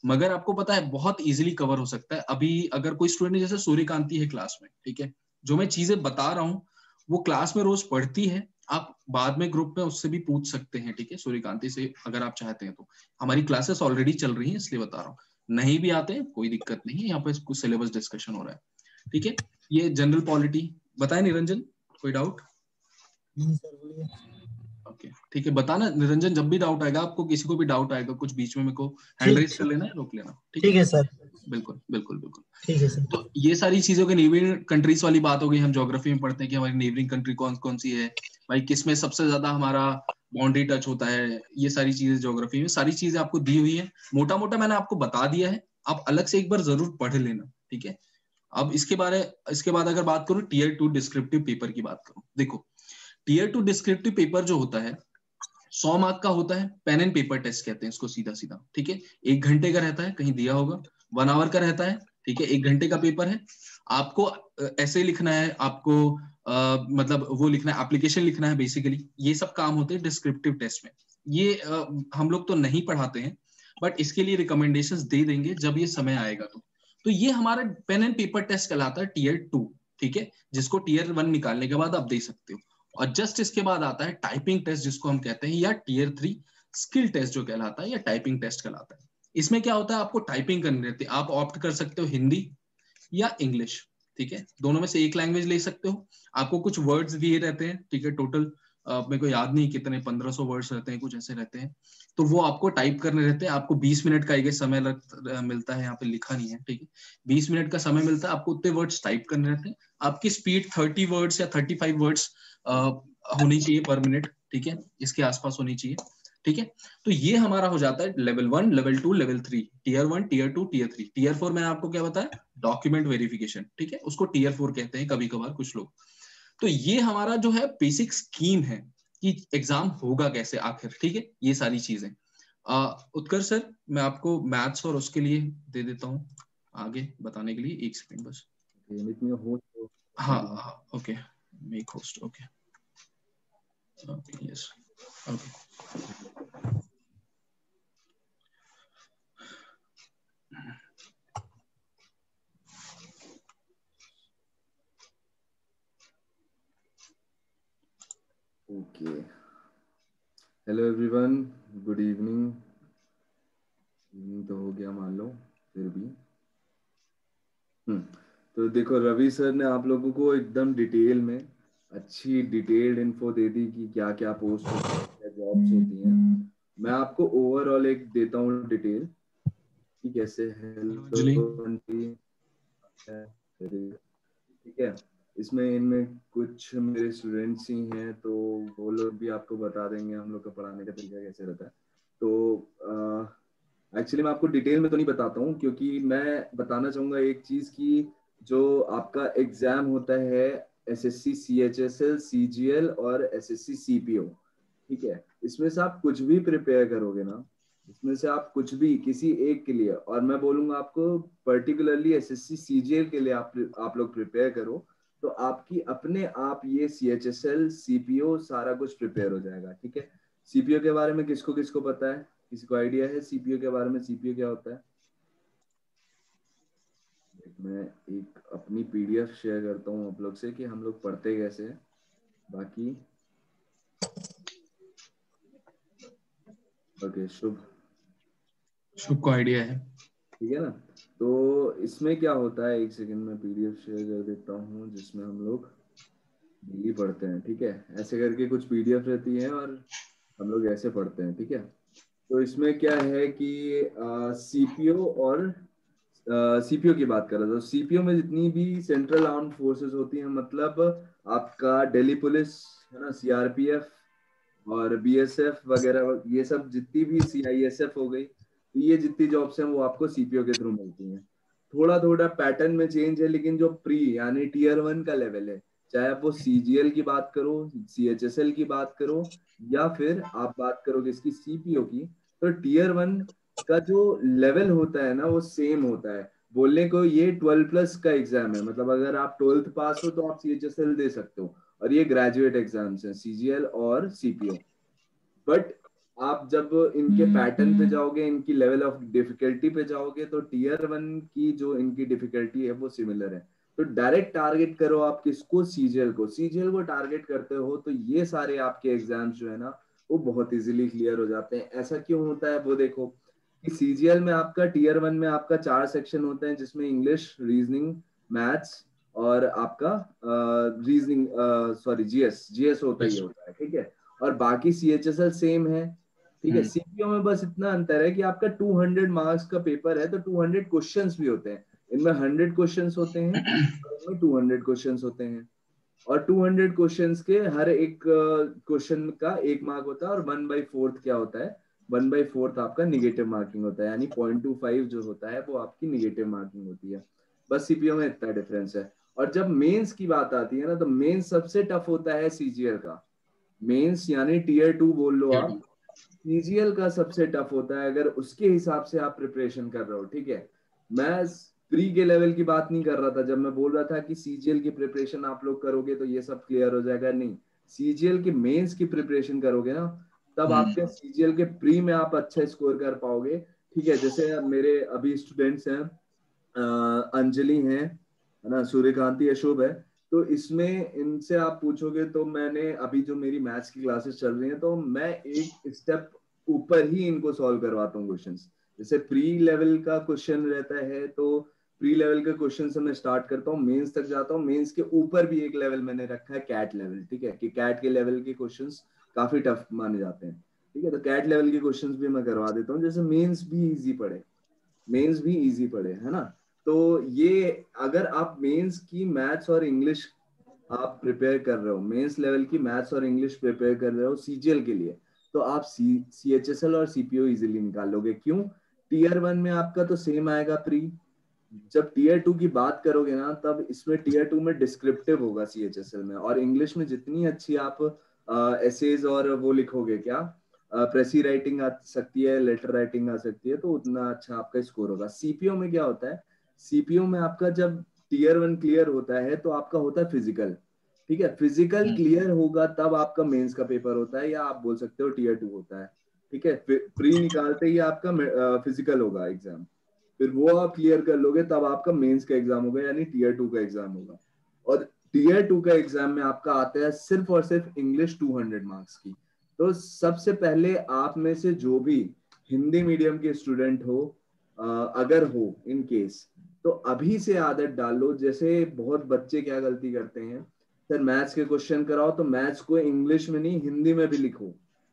मगर आपको पता है बहुत इजीली कवर हो सकता है। अभी अगर कोई स्टूडेंट जैसे सूर्यकांति है क्लास में, ठीक है, जो मैं चीजें बता रहा हूँ वो क्लास में रोज पढ़ती है, आप बाद में ग्रुप में उससे भी पूछ सकते हैं, ठीक है, सूर्यकांति से अगर आप चाहते हैं तो। हमारी क्लासेस ऑलरेडी चल रही हैं इसलिए बता रहा हूँ, नहीं भी आते हैं कोई दिक्कत नहीं है, यहाँ पे कुछ सिलेबस डिस्कशन हो रहा है, ठीक है। ये जनरल पॉलिटी बताए निरंजन, कोई डाउट? नहीं सर, बोलिए। ओके ठीक है, बताना निरंजन, जब भी डाउट आएगा, आपको किसी को भी डाउट आएगा कुछ बीच में मेरे को हैंड ठीक रेज कर लेना है, रोक लेना, ठीक ठीक है। है सर। बिल्कुल बिल्कुल बिल्कुल। ठीक है सर। तो ये सारी चीजों के नेबरिंग कंट्रीज वाली बात हो गई। हम ज्योग्राफी में पढ़ते हैं कि हमारी नेबरिंग कंट्री कौन कौन सी है, भाई किस में सबसे ज्यादा हमारा बाउंड्री टच होता है, ये सारी चीजें ज्योग्राफी में सारी चीजें आपको दी हुई है। मोटा मोटा मैंने आपको बता दिया है, आप अलग से एक बार जरूर पढ़ लेना, ठीक है। अब इसके बाद अगर बात करूं टीयर 2 डिस्क्रिप्टिव पेपर की बात करूं, देखो टीयर 2 डिस्क्रिप्टिव पेपर जो होता है 100 मार्क का होता है। पेन एंड पेपर टेस्ट कहते हैं इसको सीधा सीधा, ठीक है। 1 घंटे का रहता है, कहीं दिया होगा। 1 आवर का रहता है, ठीक है। 1 घंटे का पेपर है। आपको ऐसे लिखना है, आपको मतलब वो लिखना है, एप्लीकेशन लिखना है बेसिकली। ये सब काम होते हैं डिस्क्रिप्टिव टेस्ट में। ये हम लोग तो नहीं पढ़ाते हैं, बट इसके लिए रिकमेंडेशंस दे देंगे जब ये समय आएगा। तो ये हमारा पेन एंड पेपर टेस्ट कहलाता है टीयर 2, ठीक है, जिसको टीयर 1 निकालने के बाद आप दे सकते हो। और जस्ट इसके बाद आता है टाइपिंग टेस्ट, जिसको हम कहते हैं, या टीयर 3 स्किल टेस्ट जो कहलाता है, या टाइपिंग टेस्ट कहलाता है। इसमें क्या होता है, आपको टाइपिंग करनी रहती है। आप ऑप्ट कर सकते हो हिंदी या इंग्लिश, ठीक है। दोनों में से एक लैंग्वेज ले सकते हो। आपको कुछ वर्ड्स दिए रहते हैं, ठीक है। टोटल मेरे को याद नहीं कितने, 1500 वर्ड्स रहते हैं, कुछ ऐसे रहते हैं। तो वो आपको टाइप करने रहते हैं। आपको 20 मिनट का एक समय मिलता है, यहाँ पे लिखा नहीं है, ठीक है। 20 मिनट का समय मिलता है, आपको उतने वर्ड्स टाइप करने रहते हैं। आपकी स्पीड 30 वर्ड्स या 35 वर्ड्स होनी चाहिए पर मिनट, ठीक है, इसके आसपास होनी चाहिए, ठीक है। तो ये हमारा हो जाता है level 1, level 2, level 3, tier 1, tier 2, tier 3। Tier 4 मैंने आपको क्या बताया, डॉक्यूमेंट वेरिफिकेशन, ठीक है, उसको टीयर 4 कहते हैं कभी कभार कुछ लोग। तो ये हमारा जो है बेसिक स्कीम है कि एग्जाम होगा कैसे आखिर, ठीक है, ये सारी चीजें। उत्कर्ष सर, मैं आपको मैथ्स और उसके लिए दे देता हूँ आगे बताने के लिए, 1 सेकंड बस। हाँ, okay, make host, okay, okay, yes, okay. Okay, hello everyone, good evening. Evening तो हो गया मान लो, फिर भी तो देखो, रवि सर ने आप लोगों को एकदम डिटेल में अच्छी डिटेल्ड इन्फो दे दी कि क्या क्या पोस्ट होती है, क्या जॉब्स होती हैं। मैं आपको ओवरऑल एक देता हूँ डिटेल कि कैसे है, ठीक है। इसमें इनमें कुछ मेरे स्टूडेंट्स ही हैं, तो वो लोग भी आपको बता देंगे हम लोग का पढ़ाने का तरीका कैसे रहता है। तो एक्चुअली मैं आपको डिटेल में तो नहीं बताता हूँ, क्योंकि मैं बताना चाहूंगा एक चीज की, जो आपका एग्जाम होता है एसएससी सीएचएसएल सीजीएल और एसएससी सीपीओ, ठीक है। इसमें से आप कुछ भी प्रिपेयर करोगे ना, इसमें से आप कुछ भी किसी एक के लिए, और मैं बोलूंगा आपको पर्टिकुलरली एसएससी सीजीएल के लिए आप लोग प्रिपेयर करो, तो आपकी अपने आप ये सीएचएसएल सीपीओ सारा कुछ प्रिपेयर हो जाएगा, ठीक है। सीपीओ के बारे में किसको किसको पता है, किसी को आइडिया है सीपीओ के बारे में, सीपीओ क्या होता है? मैं एक अपनी पीडीएफ शेयर करता हूँ आप लोग से कि हम लोग पढ़ते कैसे हैं। बाकी ओके, शुभ को आइडिया है, ठीक है ना। तो इसमें क्या होता है, एक सेकंड में पीडीएफ शेयर कर देता हूँ जिसमें हम लोग डेली पढ़ते हैं, ठीक है। ऐसे करके कुछ पीडीएफ रहती है और हम लोग ऐसे पढ़ते हैं, ठीक है। तो इसमें क्या है कि सीपीओ और सीपीओ की बात कर रहा था। सीपीओ में जितनी भी सेंट्रल आर्म्ड फोर्सेस होती हैं, मतलब आपका दिल्ली पुलिस है ना, सीआरपीएफ और बीएसएफ वगैरह, ये सब जितनी भी सीआईएसएफ हो गई, तो ये जितनी जॉब्स हैं वो आपको सीपीओ के थ्रू मिलती हैं। थोड़ा थोड़ा पैटर्न में चेंज है, लेकिन जो प्री यानी टीयर 1 का लेवल है, चाहे आप वो सीजीएल की बात करो, सीएचएसएल की बात करो, या फिर आप बात करोगे इसकी सीपीओ की, तो टीयर 1 का जो लेवल होता है ना वो सेम होता है। बोलने को ये 12+ का एग्जाम है, मतलब अगर आप 12th पास हो तो आप सीएचएसएल दे सकते हो, और ये ग्रेजुएट एग्जाम्स हैं सीजीएल और सीपीओ। बट आप जब इनके पैटर्न पे जाओगे, इनकी लेवल ऑफ डिफिकल्टी पे जाओगे, तो टीयर 1 की जो इनकी डिफिकल्टी है वो सिमिलर है। तो डायरेक्ट टारगेट करो आप किसको, सीजीएल को। सीजीएल को टारगेट करते हो तो ये सारे आपके एग्जाम्स जो है ना वो बहुत इजीली क्लियर हो जाते हैं। ऐसा क्यों होता है वो देखो, कि सीजीएल में आपका टीयर 1 में आपका 4 सेक्शन होते हैं, जिसमें इंग्लिश, रीजनिंग, मैथ्स और आपका रीजनिंग, सॉरी जीएस होता ही होता है, ठीक है। और बाकी सीएचएसएल सेम है, ठीक है। सीपीओ में बस इतना अंतर है कि आपका 200 मार्क्स का पेपर है तो 200 क्वेश्चंस भी होते हैं, इनमें 100 क्वेश्चंस होते हैं और इनमें 200 क्वेश्चंस होते हैं, और 200 क्वेश्चंस के हर एक क्वेश्चन का 1 मार्क होता है, और 1/4 क्या होता है, 1/4 आपका निगेटिव मार्किंग होता है, यानी 0.25 जो होता है वो आपकी निगेटिव मार्किंग होती है। बस सीपीओ में इतना डिफरेंस है। और जब मेंस की बात आती है ना, तो मेंस सबसे टफ होता है सीजीएल का। मेंस यानी टियर 2 बोल लो आप, सीजीएल का सबसे टफ होता है अगर उसके हिसाब से आप प्रिपरेशन कर रहे हो। ठीक है, मैं प्री के लेवल की बात नहीं कर रहा था जब मैं बोल रहा था कि सीजीएल की प्रिपरेशन आप लोग करोगे तो ये सब क्लियर हो जाएगा, नहीं, सीजीएल के मेंस की प्रिपरेशन करोगे ना तब आपके सीजीएल के प्री में आप अच्छा स्कोर कर पाओगे। ठीक है, जैसे मेरे अभी स्टूडेंट्स हैं, अंजलि हैं, है ना, सूर्यकांति, अशुभ है, तो इसमें इनसे आप पूछोगे तो मैंने अभी जो मेरी मैथ्स की क्लासेस चल रही हैं तो मैं एक स्टेप ऊपर ही इनको सॉल्व करवाता हूँ क्वेश्चंस। जैसे प्री लेवल का क्वेश्चन रहता है तो प्री लेवल के क्वेश्चन से मैं स्टार्ट करता हूँ, मेंस तक जाता हूँ, मेंस के ऊपर भी एक लेवल मैंने रखा है कैट लेवल। ठीक है, कि कैट के लेवल के क्वेश्चंस काफी टफ माने जाते हैं। ठीक है, तो कैट लेवल के क्वेश्चंस भी मैं करवा देता हूँ, जैसे मेंस भी इजी पड़े, मेंस भी इजी पड़े, है ना। तो ये अगर आप मेंस की मैथ्स और इंग्लिश आप प्रिपेयर कर रहे हो, मेंस लेवल की मैथ्स और इंग्लिश प्रिपेयर कर रहे हो सीजीएल के लिए, तो आप सीएचएसएल और सीपीओ इजीली निकाल लोगे। क्यों? टियर 1 में आपका तो सेम आएगा प्री, जब टियर 2 की बात करोगे ना तब इसमें टियर 2 में डिस्क्रिप्टिव होगा सीएचएसएल में, और इंग्लिश में जितनी अच्छी आप एसेज और वो लिखोगे, क्या प्रेसी राइटिंग आ सकती है, लेटर राइटिंग आ सकती है, तो उतना अच्छा आपका स्कोर होगा। सीपीओ में क्या होता है, सीपीओ में आपका जब टियर 1 क्लियर होता है तो आपका होता है फिजिकल। ठीक है, फिजिकल क्लियर होगा तब आपका मेंस का पेपर होता है, या आप बोल सकते हो टियर 2 होता है। ठीक है, प्री निकालते ही आपका फिजिकल होगा एग्जाम, फिर वो आप क्लियर कर लोगे तब आपका मेंस का एग्जाम होगा, यानी टियर 2 का एग्जाम होगा। और टियर 2 का एग्जाम में आपका आता है सिर्फ और सिर्फ इंग्लिश 200 मार्क्स की। तो सबसे पहले आप में से जो भी हिंदी मीडियम के स्टूडेंट हो, अगर हो इन केस, तो अभी से आदत डालो। जैसे बहुत बच्चे क्या गलती करते हैं, सर मैथ्स के क्वेश्चन कराओ तो मैथ्स को इंग्लिश में नहीं हिंदी में भी लिखो,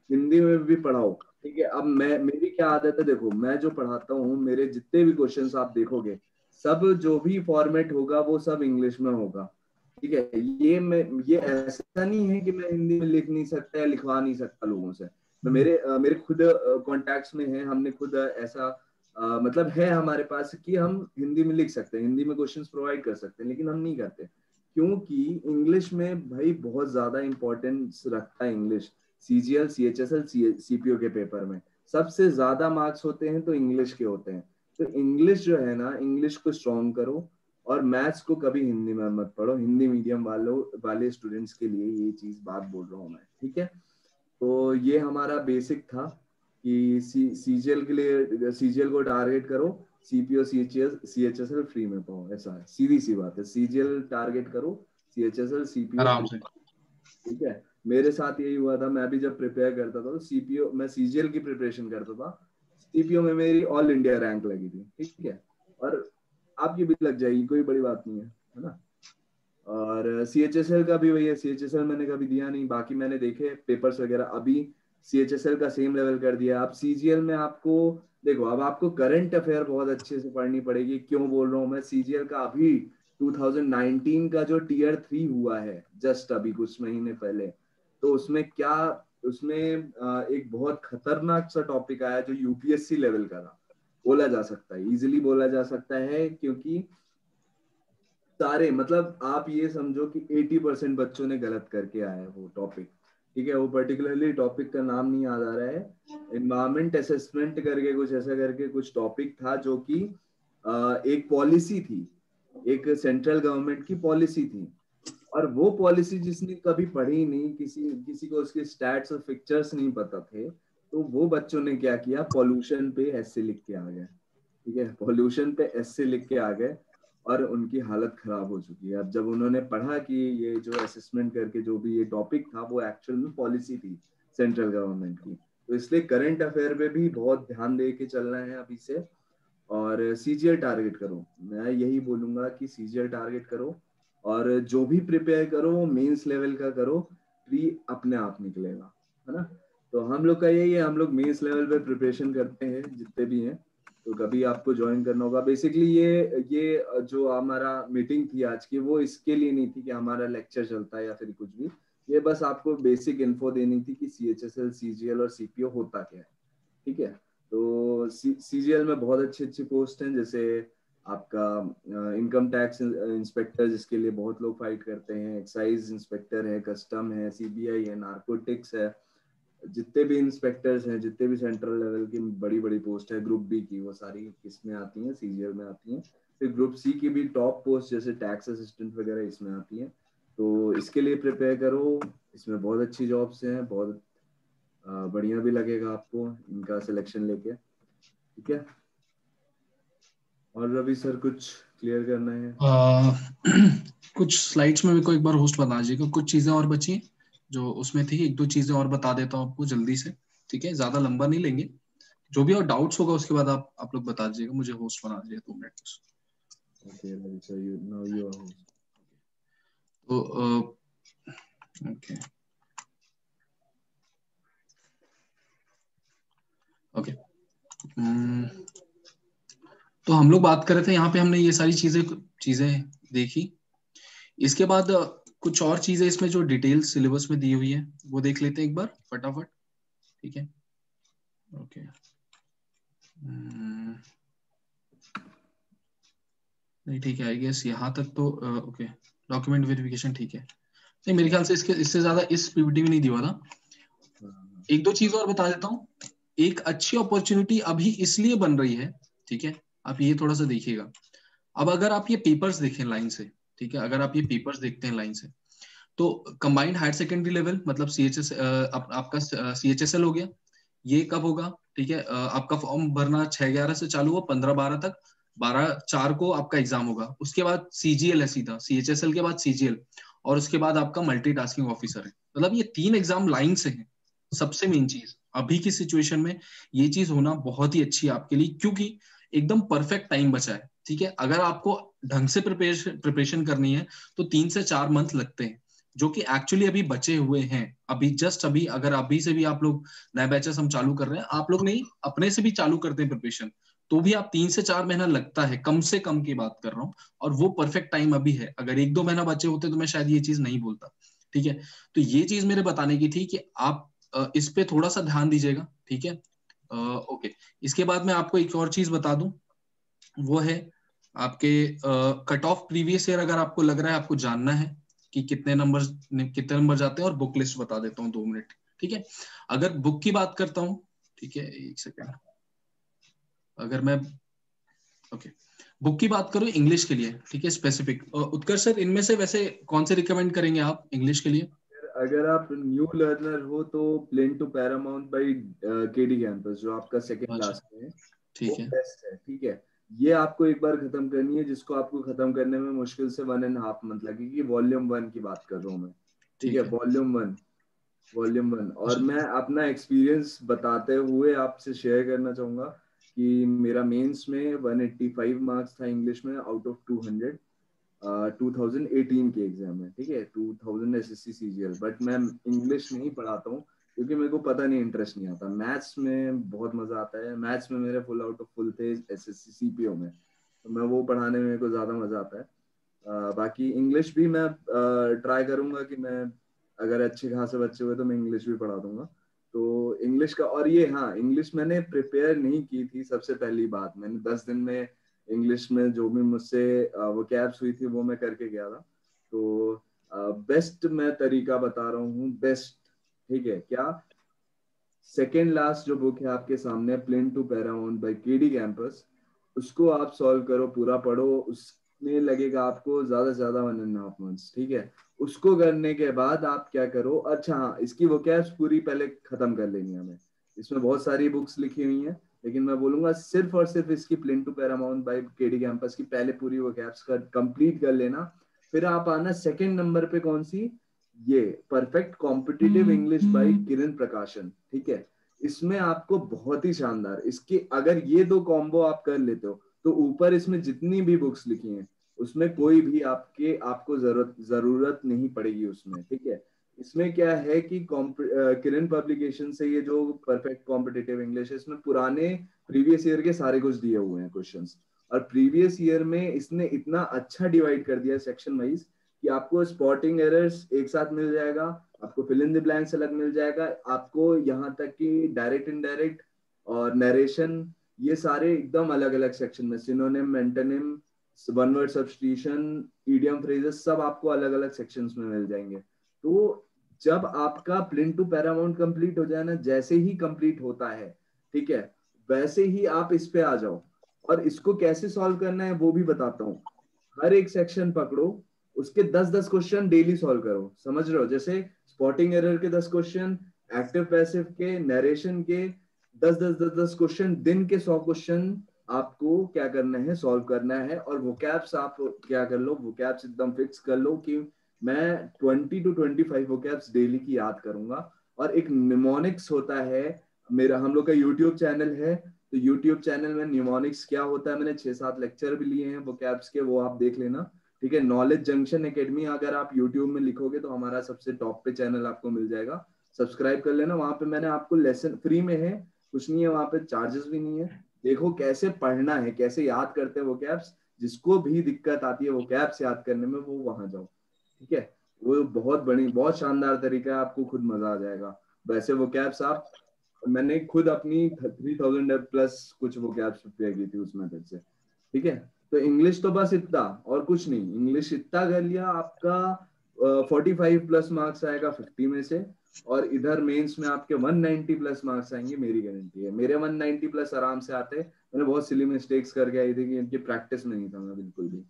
हिंदी में भी पढ़ाओ। ठीक है, अब मेरी क्या आदत है, देखो मैं जो पढ़ाता हूँ मेरे जितने भी क्वेश्चंस आप देखोगे सब जो भी फॉर्मेट होगा वो सब इंग्लिश में होगा। ठीक है, ये ऐसा नहीं है कि मैं हिंदी में लिख नहीं सकता या लिखवा नहीं सकता लोगों से। मैं मेरे खुद कॉन्टैक्ट्स में है, हमने खुद ऐसा मतलब है हमारे पास कि हम हिंदी में लिख सकते हैं, हिंदी में क्वेश्चंस प्रोवाइड कर सकते हैं, लेकिन हम नहीं करते क्योंकि इंग्लिश में भाई बहुत ज्यादा इंपॉर्टेंस रखता है इंग्लिश। सीजीएल, सीएचएसएल, सीपीओ के पेपर में सबसे ज्यादा मार्क्स होते हैं तो इंग्लिश के होते हैं। तो इंग्लिश जो है ना, इंग्लिश को स्ट्रॉन्ग करो, और मैथ्स को कभी हिंदी में मत पढ़ो। हिंदी मीडियम वाले स्टूडेंट्स के लिए ये चीज बात बोल रहा हूँ मैं। ठीक है, तो ये हमारा बेसिक था कि सीजीएल के लिए सीजीएल को टारगेट करो, सीपीओ सीएचएसएल फ्री में पाओ, ऐसा है, सीधी सी बात है। सीजीएल टारगेट करो, सीएचएसएल सीपीओ आराम फ्री। से। ठीक है, मेरे साथ यही हुआ था, मैं भी जब प्रिपेयर करता था तो सीपीओ, मैं सीजीएल की प्रिपरेशन करता था, सीपीओ में मेरी ऑल इंडिया रैंक लगी थी। ठीक है, और आपकी भी लग जाएगी, कोई बड़ी बात नहीं है ना। और सीएचएसएल का भी वही है, सीएचएसएल मैंने कभी दिया नहीं, बाकी मैंने देखे पेपर्स वगैरह, अभी सीएचएसएल का सेम लेवल कर दिया। आप सीजीएल में आपको देखो, अब आपको करंट अफेयर बहुत अच्छे से पढ़नी पड़ेगी। क्यों बोल रहा हूँ मैं, सीजीएल का अभी 2019 का जो टियर 3 हुआ है जस्ट अभी कुछ महीने पहले, तो उसमें क्या, उसमें एक बहुत खतरनाक सा टॉपिक आया जो यूपीएससी लेवल का था, बोला जा सकता है, इजिली बोला जा सकता है, क्योंकि सारे मतलब आप ये समझो कि 80% बच्चों ने गलत करके आया है वो टॉपिक। ठीक है, वो पर्टिकुलरली टॉपिक का नाम नहीं याद आ रहा है, एनवायरमेंट असेसमेंट करके कुछ ऐसा करके कुछ टॉपिक था, जो कि एक पॉलिसी थी, एक सेंट्रल गवर्नमेंट की पॉलिसी थी, और वो पॉलिसी जिसने कभी पढ़ी नहीं, किसी किसी को उसके स्टैट्स और पिक्चर्स नहीं पता थे, तो वो बच्चों ने क्या किया, पॉल्यूशन पे ऐसे लिख के आ गए। ठीक है, पॉल्यूशन पे ऐसे लिख के आ गए, और उनकी हालत खराब हो चुकी है। अब जब उन्होंने पढ़ा कि ये जो असेसमेंट करके जो भी ये टॉपिक था वो एक्चुअल में पॉलिसी थी सेंट्रल गवर्नमेंट की, तो इसलिए करंट अफेयर पे भी बहुत ध्यान दे के चलना है अभी से। और सीजीएल टारगेट करो, मैं यही बोलूंगा कि सीजीएल टारगेट करो, और जो भी प्रिपेयर करो मेंस लेवल का करो, प्री अपने आप निकलेगा, है ना। तो हम लोग का यही है, हम लोग मेंस लेवल पे प्रिपरेशन करते हैं जितने भी हैं। तो कभी आपको ज्वाइन करना होगा। बेसिकली ये जो हमारा मीटिंग थी आज की, वो इसके लिए नहीं थी कि हमारा लेक्चर चलता है या फिर कुछ भी। ये बस आपको बेसिक इन्फो देनी थी कि CHSL, CGL और CPO होता क्या है। ठीक है, तो CGL में बहुत अच्छे अच्छे पोस्ट हैं, जैसे आपका इनकम टैक्स इंस्पेक्टर, जिसके लिए बहुत लोग फाइट करते हैं, एक्साइज इंस्पेक्टर है, कस्टम है, CBI है, नार्कोटिक्स है। जितने भी इंस्पेक्टर्स हैं, जितने भी सेंट्रल लेवल की बड़ी बड़ी पोस्ट है ग्रुप बी की, वो सारी किसमें आती हैं? CGL में आती हैं। फिर ग्रुप सी की भी टॉप पोस्ट जैसे टैक्स असिस्टेंट वगैरह इसमें आती हैं। तो इसके लिए प्रिपेयर करो, इसमें बहुत अच्छी जॉब्स हैं, बहुत बढ़िया भी लगेगा आपको इनका सिलेक्शन लेके। ठीक है, और रवि सर कुछ क्लियर करना है? कुछ स्लाइड्स में मेरे को एक बार होस्ट बता दीजिएगा, कुछ चीजें और बची जो उसमें थी, एक दो चीजें और बता देता हूँ आपको जल्दी से। ठीक है, ज्यादा लंबा नहीं लेंगे, जो भी और डाउट्स होगा उसके बाद आप लोग बता दीजिएगा, मुझे होस्ट बना दीजिए 2 मिनट। Okay Ravi sir, now you are host. तो ओके ओके, तो हम लोग बात कर रहे थे, यहाँ पे हमने ये सारी चीजें देखी। इसके बाद कुछ और चीजें इसमें जो डिटेल सिलेबस में दी हुई है वो देख लेते हैं एक बार फटाफट। ठीक है, ओके, नहीं ठीक है, आई गेस यहाँ तक तो ओके। डॉक्यूमेंट वेरिफिकेशन ठीक है, नहीं मेरे ख्याल से इससे ज्यादा इस पीपीटी में नहीं दिया था। एक दो चीज और बता देता हूँ। एक अच्छी अपॉर्चुनिटी अभी इसलिए बन रही है, ठीक है, आप ये थोड़ा सा देखिएगा। अब अगर आप ये पेपर्स देखें लाइन से, ठीक है, अगर आप ये पेपर्स देखते हैं लाइन से, तो कंबाइंड हायर सेकेंडरी लेवल मतलब आपका CHSL हो गया, ये कब होगा? ठीक है, आपका फॉर्म भरना 6/11 से चालू हो, 15/12 तक, 12/4 को आपका एग्जाम होगा। उसके बाद CGL है, सीधा CHSL के बाद CGL, और उसके बाद आपका मल्टीटास्किंग ऑफिसर है। मतलब ये 3 एग्जाम लाइन से हैं। सबसे मेन चीज अभी की सिचुएशन में ये चीज होना बहुत ही अच्छी है आपके लिए, क्योंकि एकदम परफेक्ट टाइम बचा है। ठीक है, अगर आपको ढंग से प्रिपरेशन करनी है तो 3 से 4 मंथ लगते हैं, जो कि एक्चुअली अभी बचे हुए हैं। अभी जस्ट अभी अगर अभी से भी आप लोग नए बैचेस हम चालू कर रहे हैं, आप लोग नहीं अपने से भी चालू करते हैं प्रिपरेशन, तो भी आप 3 से 4 महीना लगता है, कम से कम की बात कर रहा हूँ। और वो परफेक्ट टाइम अभी है। अगर 1-2 महीना बचे होते तो मैं शायद ये चीज नहीं बोलता। ठीक है, तो ये चीज मेरे बताने की थी कि आप इस पे थोड़ा सा ध्यान दीजिएगा। ठीक है, ओके। इसके बाद मैं आपको एक और चीज बता दूं, वो है आपके कट ऑफ प्रीवियस ईयर। अगर आपको लग रहा है आपको जानना है कि कितने नंबर जाते हैं, और बुक लिस्ट बता देता हूँ 2 मिनट। ठीक है, अगर बुक की बात करता हूँ, ठीक है, एक सेकेंड, अगर मैं ओके बुक की बात करूँ इंग्लिश के लिए, ठीक है, स्पेसिफिक, उत्कर्ष सर इनमें से वैसे कौन से रिकमेंड करेंगे आप इंग्लिश के लिए? अगर आप न्यू लर्नर हो तो Plane to Paramount by KD campus, जो आपका सेकंड अच्छा, लास्ट में है, ठीक वो है, बेस्ट है। ठीक है, ये आपको एक बार खत्म करनी है, जिसको आपको खत्म करने में मुश्किल से 1.5 मंथ लगेगी। वॉल्यूम 1 की बात कर रहा हूँ मैं। ठीक है, ठीक है, वॉल्यूम वन। और अच्छा, मैं अपना एक्सपीरियंस बताते हुए आपसे शेयर करना चाहूंगा कि मेरा मेंस में 185 मार्क्स था इंग्लिश में आउट ऑफ 200, 2018 के एग्जाम में। ठीक है, 2000 SSC CGL। बट मैं इंग्लिश नहीं पढ़ाता हूँ क्योंकि मेरे को पता नहीं, इंटरेस्ट नहीं आता। मैथ्स में बहुत मजा आता है, मैथ्स में मेरे फुल आउट ऑफ फुल थे SSC CPO में, तो मैं वो पढ़ाने में मेरे को ज्यादा मजा आता है। बाकी इंग्लिश भी मैं ट्राई करूंगा कि मैं, अगर अच्छे खासे बच्चे हुए तो मैं इंग्लिश भी पढ़ा दूंगा। तो इंग्लिश का, और ये हाँ, इंग्लिश मैंने प्रिपेयर नहीं की थी। सबसे पहली बात, मैंने 10 दिन में इंग्लिश में जो भी मुझसे वो कैब्स हुई थी वो मैं करके गया था। तो बेस्ट मैं तरीका बता रहा हूँ, बेस्ट। ठीक है, क्या? सेकेंड लास्ट जो बुक है आपके सामने, Plane to Paramount by KD campus, उसको आप सॉल्व करो, पूरा पढ़ो। उसमें लगेगा आपको ज्यादा से ज्यादा 1.5 मंथ्स। ठीक है, उसको करने के बाद आप क्या करो, अच्छा हाँ, इसकी वोकैब्स पूरी पहले खत्म कर लेनी है हमें। इसमें बहुत सारी बुक्स लिखी हुई हैं, लेकिन मैं बोलूंगा सिर्फ और सिर्फ इसकी Plane to Paramount by KD campus की पहले पूरी वोकैब्स कंप्लीट कर लेना। फिर आप आना सेकंड नंबर पे, कौन सी? ये परफेक्ट कॉम्पिटिटिव इंग्लिश बाय किरण प्रकाशन। ठीक है, इसमें आपको बहुत ही शानदार, इसके अगर ये 2 कॉम्बो आप कर लेते हो तो ऊपर इसमें जितनी भी बुक्स लिखी हैं उसमें कोई भी आपको जरूरत नहीं पड़ेगी उसमें। ठीक है, इसमें क्या है कि किरण पब्लिकेशन से ये जो परफेक्ट कॉम्पिटिटिव इंग्लिश है, इसमें पुराने प्रीवियस ईयर के सारे कुछ दिए हुए हैं क्वेश्चंस। और प्रीवियस ईयर में इसने इतना अच्छा डिवाइड कर दिया सेक्शन वाइज कि आपको स्पॉटिंग एरर्स एक साथ मिल जाएगा, आपको फिल इन द ब्लैंक्स अलग मिल जाएगा, आपको यहाँ तक कि डायरेक्ट इनडायरेक्ट और नरेशन, ये सारे एकदम अलग अलग सेक्शन में, synonym, antonym, one word substitution, idiom phrases, सब आपको अलग अलग सेक्शंस में मिल जाएंगे। तो जब आपका प्लिन टू पैरामाउंट कंप्लीट हो जाए ना, जैसे ही कंप्लीट होता है, ठीक है, वैसे ही आप इस पे आ जाओ। और इसको कैसे सॉल्व करना है वो भी बताता हूँ। हर एक सेक्शन पकड़ो, उसके 10-10 क्वेश्चन डेली सॉल्व करो, समझ रहे हो? जैसे स्पॉटिंग एरर के 10 क्वेश्चन, एक्टिव पैसिव के, नरेशन के 10-10 क्वेश्चन, दिन के 100 क्वेश्चन आपको क्या करना है, सॉल्व करना है। और वोकैब्स आप क्या कर लो, वोकैब्स एकदम फिक्स कर लो कि मैं 20 to 25 वोकैब्स डेली की याद करूंगा। और एक निमोनिक्स होता है, मेरा हम लोग का यूट्यूब चैनल है, तो यूट्यूब चैनल में निमोनिक्स क्या होता है, मैंने 6-7 लेक्चर भी लिए हैं वोकैब्स के, वो आप देख लेना, ठीक है। नॉलेज जंक्शन एकेडमी अगर आप यूट्यूब में लिखोगे तो हमारा सबसे टॉप पे चैनल आपको मिल जाएगा, सब्सक्राइब कर लेना। वहां पे मैंने आपको लेसन फ्री में है, कुछ नहीं है वहां पे, चार्जेस भी नहीं है। देखो कैसे पढ़ना है, कैसे याद करते हैं वोकैब्स, जिसको भी दिक्कत आती है वोकैब्स याद करने में, वो वहां जाओ, ठीक है। वो बहुत बड़ी, बहुत शानदार तरीका है, आपको खुद मजा आ जाएगा। वैसे वोकैब्स आप, मैंने खुद अपनी 3000 प्लस कुछ वोकैब्स प्रिपेयर की थी उस मेथड से, ठीक है। तो इंग्लिश तो बस इतना और कुछ नहीं, इंग्लिश इतना कर लिया आपका 45 प्लस मार्क्स आएगा 50 में से। और इधर मेंस में आपके 190 प्लस मार्क्स आएंगे, मेरी गारंटी है। मेरे 190 प्लस आराम से आते, मैंने बहुत सिली मिस्टेक्स करके आई थी कि इनकी प्रैक्टिस में नहीं था मैं बिल्कुल भी,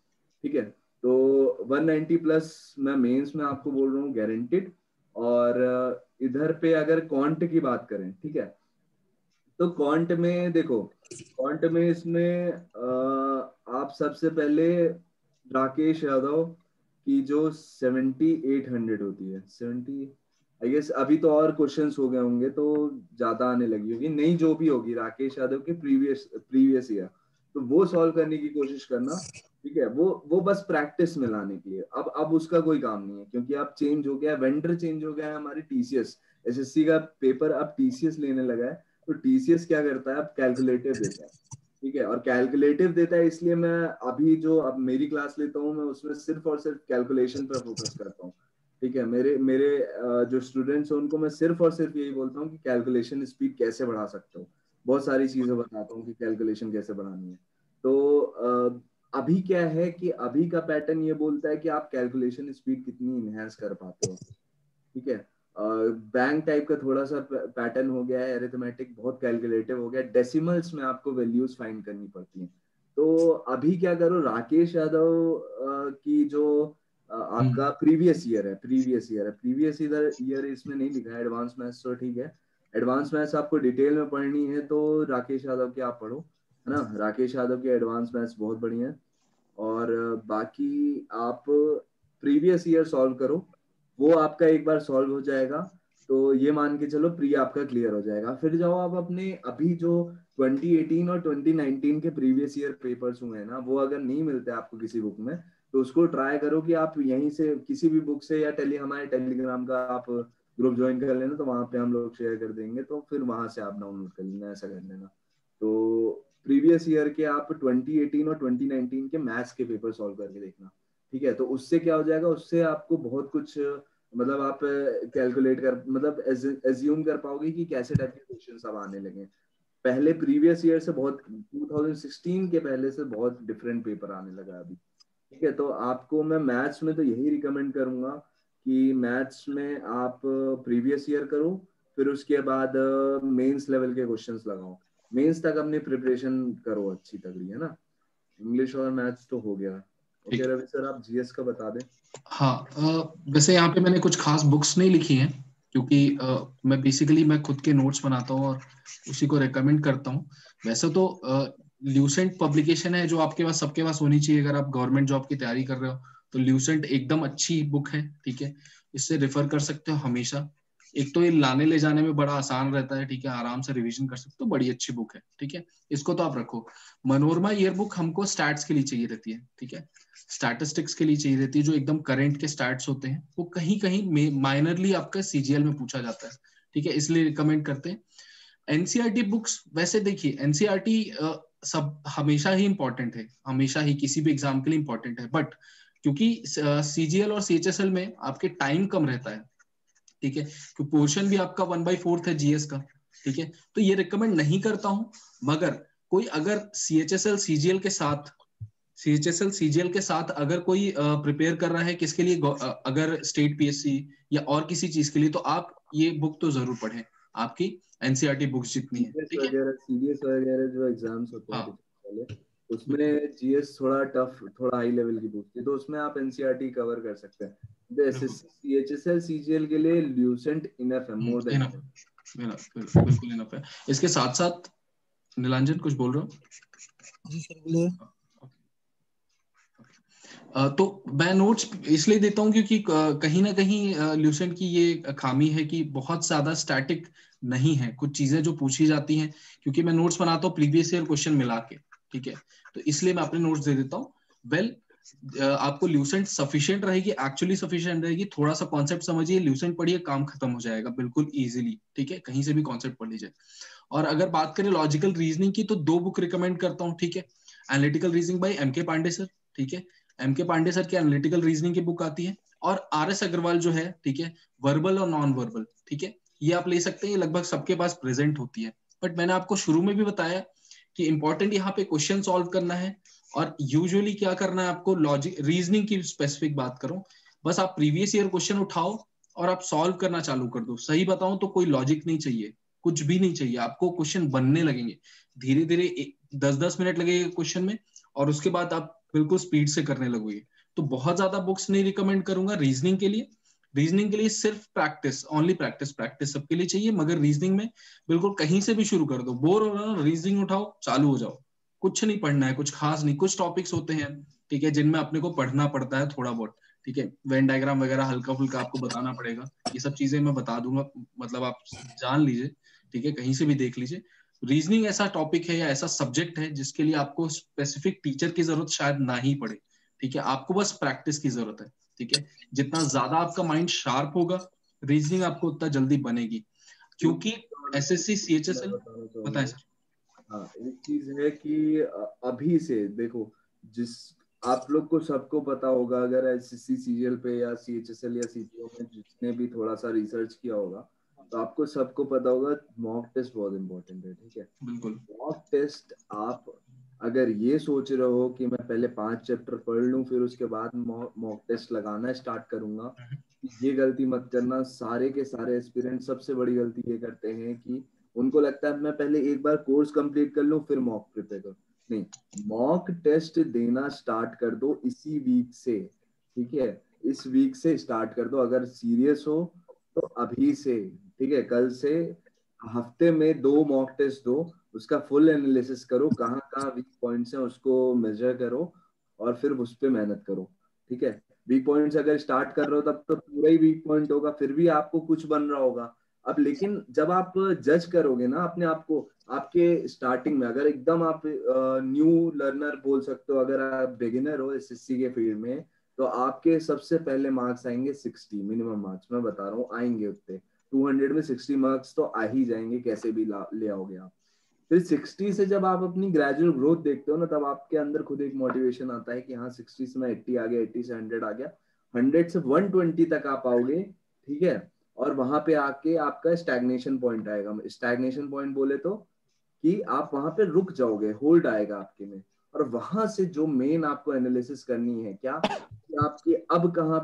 ठीक है। तो 190 प्लस मैं मेंस में आपको बोल रहा हूँ गारंटेड। और इधर पे अगर क्वांट की बात करें, ठीक है, तो क्वांट में देखो, क्वांट में इसमें आप सबसे पहले राकेश यादव की जो 7800 होती है, 70 आई गेस, अभी तो और क्वेश्चंस हो गए होंगे तो ज्यादा आने लगी होगी, नहीं जो भी होगी राकेश यादव के प्रीवियस प्रीवियस ईयर, तो वो सॉल्व करने की कोशिश करना, ठीक है। वो बस प्रैक्टिस में लाने के लिए, अब उसका कोई काम नहीं है, क्योंकि अब चेंज हो गया, वेंडर चेंज हो गया है, हमारी टीसीएस, एसएससी का पेपर अब टीसीएस लेने लगा है। तो टीसीएस क्या करता है, अब कैलकुलेटिव देता है, ठीक है। और कैलकुलेटिव देता है, इसलिए मैं अभी जो अब मेरी क्लास लेता हूँ, मैं उसमें सिर्फ और सिर्फ कैलकुलेशन पर फोकस करता हूँ, ठीक है। मेरे मेरे जो स्टूडेंट्स हैं उनको मैं सिर्फ और सिर्फ यही बोलता हूँ कि कैलकुलेशन स्पीड कैसे बढ़ा सकते हो, बहुत सारी चीजें बताता हूँ कि कैलकुलेशन कैसे बढ़ानी है। तो अभी क्या है कि अभी का पैटर्न ये बोलता है कि आप कैलकुलेशन स्पीड कितनी इनहेंस कर पाते हो, ठीक है। बैंक टाइप का थोड़ा सा पैटर्न हो गया है, अरिथमेटिक बहुत कैलकुलेटिव हो गया, डेसिमल्स में आपको वैल्यूज फाइंड करनी पड़ती हैं। तो अभी क्या करो, राकेश यादव की जो आपका प्रीवियस ईयर है, प्रीवियस ईयर इसमें नहीं लिखा है, एडवांस मैथ्स तो ठीक है, एडवांस मैथ्स आपको डिटेल में पढ़नी है तो राकेश यादव की आप पढ़ो, है ना। राकेश यादव की एडवांस मैथ्स बहुत बढ़िया है। और बाकी आप प्रीवियस ईयर सॉल्व करो, वो आपका एक बार सॉल्व हो जाएगा तो ये मान के चलो प्री आपका क्लियर हो जाएगा। फिर जाओ आप अपने अभी जो 2018 और 2019 के प्रीवियस ईयर पेपर्स हुए हैं ना, वो अगर नहीं मिलते आपको किसी बुक में, तो उसको ट्राई करो कि आप यहीं से किसी भी बुक से, या हमारे टेलीग्राम का आप ग्रुप ज्वाइन कर लेना, तो वहां पे हम लोग शेयर कर देंगे, तो फिर वहां से आप डाउनलोड कर लेना, ऐसा कर लेना। तो प्रीवियस ईयर के आप 2018 और 2019 के मैथ्स के पेपर सॉल्व करके देखना, ठीक है। तो उससे क्या हो जाएगा, उससे आपको बहुत कुछ, मतलब आप कैलकुलेट कर, मतलब एज्यूम कर पाओगे कि कैसे टाइप के क्वेश्चंस अब आने लगे। पहले प्रीवियस ईयर से बहुत, 2016 के पहले से बहुत डिफरेंट पेपर आने लगा अभी, ठीक है। तो आपको मैं मैथ्स में तो यही रिकमेंड करूंगा कि मैथ्स में आप प्रीवियस ईयर करो, फिर उसके बाद मेंस लेवल के क्वेश्चंस लगाओ, मेंस तक अपनी प्रिपरेशन करो अच्छी तगड़ी, है ना। इंग्लिश और मैथ्स तो हो गया। ओके रवि सर, आप जीएस का बता दें। हाँ, वैसे यहाँ पे मैंने कुछ खास बुक्स नहीं लिखी हैं, क्योंकि मैं बेसिकली मैं खुद के नोट्स बनाता हूँ और उसी को रेकमेंड करता हूँ। वैसे तो ल्यूसेंट पब्लिकेशन है जो आपके पास, सबके पास होनी चाहिए अगर आप गवर्नमेंट जॉब की तैयारी कर रहे हो, तो ल्यूसेंट एकदम अच्छी बुक है, ठीक है, इससे रेफर कर सकते हो हमेशा। एक तो ये लाने ले जाने में बड़ा आसान रहता है, ठीक है, आराम से रिवीजन कर सकते हो, बड़ी अच्छी बुक है, ठीक है, इसको तो आप रखो। मनोरमा ईयर बुक हमको स्टैट्स के लिए चाहिए रहती है, ठीक है, स्टैटिस्टिक्स के लिए चाहिए रहती है, जो एकदम करंट के स्टैट्स होते हैं, वो कहीं कहीं माइनरली आपका सीजीएल में पूछा जाता है, ठीक है, इसलिए रिकमेंड करते हैं। एनसीईआरटी बुक्स, वैसे देखिए एनसीईआरटी सब हमेशा ही इंपॉर्टेंट है, हमेशा ही किसी भी एग्जाम के लिए इंपॉर्टेंट है, बट क्योंकि सीजीएल और सीएचएसएल में आपके टाइम कम रहता है, ठीक है, क्योंकि पोर्शन भी आपका 1/4 है जीएस का, ठीक है, तो ये रिकमेंड नहीं करता हूं। मगर कोई अगर सीएचएसएल सीजीएल के साथ अगर कोई प्रिपेयर कर रहा है किसके लिए, अगर स्टेट पीएससी या और किसी चीज के लिए, तो आप ये बुक तो जरूर पढ़ें, आपकी एनसीईआरटी बुक्स जितनी है, ठीक है। सीरियस वगैरह जो एग्जाम्स होते हैं हाँ वाले, उसमें जीएस थोड़ा टफ, थोड़ा हाई लेवल की पूछती है, तो उसमें आप एनसीईआरटी कवर कर सकते हैं। एसएससी सीएचएसएल सीजीएल के लिए ल्यूसेंट इनफ है, मोर देन बिल्कुल इनफ है। इसके साथ साथ नीलांजन कुछ बोल रहे हो? जी सर बोलिए। तो मैं नोट्स इसलिए देता हूँ क्योंकि कहीं ना कहीं ल्यूसेंट की ये खामी है कि बहुत ज्यादा स्टैटिक नहीं है कुछ चीजें जो पूछी जाती हैं, क्योंकि मैं नोट्स बनाता हूँ प्रीवियस ईयर क्वेश्चन मिला के, ठीक है, तो इसलिए मैं अपने नोट्स दे देता हूँ। वेल, आपको ल्यूसेंट सफिशिएंट रहेगी, एक्चुअली सफिशिएंट रहेगी, थोड़ा सा कॉन्सेप्ट समझिए, ल्यूसेंट पढ़िए, काम खत्म हो जाएगा बिल्कुल इजीली, ठीक है, कहीं से भी कॉन्सेप्ट पढ़ लीजिए। और अगर बात करें लॉजिकल रीजनिंग की, तो 2 बुक रिकमेंड करता हूँ, ठीक है, analytical reasoning by MK Pandey sir, ठीक है, एमके पांडे सर की एनालिटिकल रीजनिंग की बुक आती है, और आरएस अग्रवाल जो है, ठीक है, वर्बल और नॉन वर्बल, ठीक है, ये आप ले सकते हैं, ये लगभग सबके पास प्रेजेंट होती है। बट मैंने आपको शुरू में भी बताया कि इंपॉर्टेंट यहाँ पे क्वेश्चन सॉल्व करना है, और यूजुअली क्या करना है आपको, लॉजिक रीजनिंग की स्पेसिफिक बात करूं, बस आप प्रीवियस ईयर क्वेश्चन उठाओ और आप सॉल्व करना चालू कर दो। सही बताऊं तो कोई लॉजिक नहीं चाहिए, कुछ भी नहीं चाहिए, आपको क्वेश्चन बनने लगेंगे धीरे धीरे, 10-10 मिनट लगेगा क्वेश्चन में, और उसके बाद आप बिल्कुल स्पीड से करने लगोगे। तो बहुत ज्यादा बुक्स नहीं रिकमेंड करूंगा रीजनिंग के लिए। रीजनिंग के लिए सिर्फ प्रैक्टिस, ओनली प्रैक्टिस, प्रैक्टिस सबके लिए चाहिए, मगर रीजनिंग में बिल्कुल कहीं से भी शुरू कर दो, बोर हो रहा है रीजनिंग उठाओ, चालू हो जाओ, कुछ नहीं पढ़ना है, कुछ खास नहीं, कुछ टॉपिक्स होते हैं, ठीक है, जिनमें अपने को पढ़ना पड़ता है थोड़ा बहुत, ठीक है, वेन डायग्राम वगैरह हल्का फुल्का आपको बताना पड़ेगा, ये सब चीजें मैं बता दूंगा, मतलब आप जान लीजिए, ठीक है, कहीं से भी देख लीजिए। रीजनिंग ऐसा टॉपिक है या ऐसा सब्जेक्ट है जिसके लिए आपको स्पेसिफिक टीचर की जरूरत शायद ना ही पड़े, ठीक है, आपको बस प्रैक्टिस की जरूरत है, ठीक है, जितना ज्यादा आपका माइंड शार्प होगा, रीजनिंग आपको उतना जल्दी बनेगी, क्योंकि एसएससी मैं सीएचएसएल। बताना बताएं चाहूंगा। सर। हाँ, एक चीज है कि अभी से देखो, जिस आप लोग को सबको पता होगा, अगर एसएससी सीजीएल पे या सीएचएसएल या सीपीओ में जिसने भी थोड़ा सा रिसर्च किया होगा, तो आपको सबको पता होगा मॉक टेस्ट बहुत इंपॉर्टेंट है, ठीक है। बिल्कुल। मॉक टेस्ट, आप अगर ये सोच रहे हो कि मैं पहले 5 चैप्टर पढ़ लूं फिर उसके बाद मॉक टेस्ट लगाना स्टार्ट करूंगा, ये गलती मत करना। सारे के सारे एस्पिरेंट सबसे बड़ी गलती ये करते हैं कि उनको लगता है मैं पहले एक बार कोर्स कंप्लीट कर लूं फिर मॉक प्रिपेयर करूं। नहीं, मॉक टेस्ट देना स्टार्ट कर दो इसी वीक से, ठीक है, इस वीक से स्टार्ट कर दो। अगर सीरियस हो तो अभी से, ठीक है, कल से हफ्ते में 2 मॉक टेस्ट दो, उसका फुल एनालिसिस करो, कहाँ कहाँ वीक पॉइंट्स हैं उसको मेजर करो, और फिर उस पर मेहनत करो, ठीक है। वीक पॉइंट्स अगर स्टार्ट कर रहे हो तब तो पूरा ही वीक पॉइंट होगा, फिर भी आपको कुछ बन रहा होगा। अब लेकिन जब आप जज करोगे ना अपने आप को, आपके स्टार्टिंग में अगर एकदम आप न्यू लर्नर बोल सकते हो, अगर आप बिगिनर हो एसएससी के फील्ड में, तो आपके सबसे पहले मार्क्स आएंगे 60 मिनिमम मार्क्स, मैं बता रहा हूँ आएंगे उतने। 200 में 60 मार्क्स तो आ ही जाएंगे, कैसे भी ले आओगे आप। फिर 60 से जब आप अपनी ग्रेजुअल ग्रोथ देखते हो ना, तब आपके अंदर खुद एक मोटिवेशन आता है कि हाँ 60 से मैं 80 आ गया, 80 से 100 आ गया, 100 से 120 तक आप आओगे, ठीक है। और वहां पे आके आपका स्टैग्नेशन पॉइंट आएगा। स्टैग्नेशन पॉइंट बोले तो कि आप वहां पे रुक जाओगे, होल्ड आएगा आपके में। और वहां से जो मेन आपको एनालिसिस करनी है क्या, कि आपकी अब कहाँ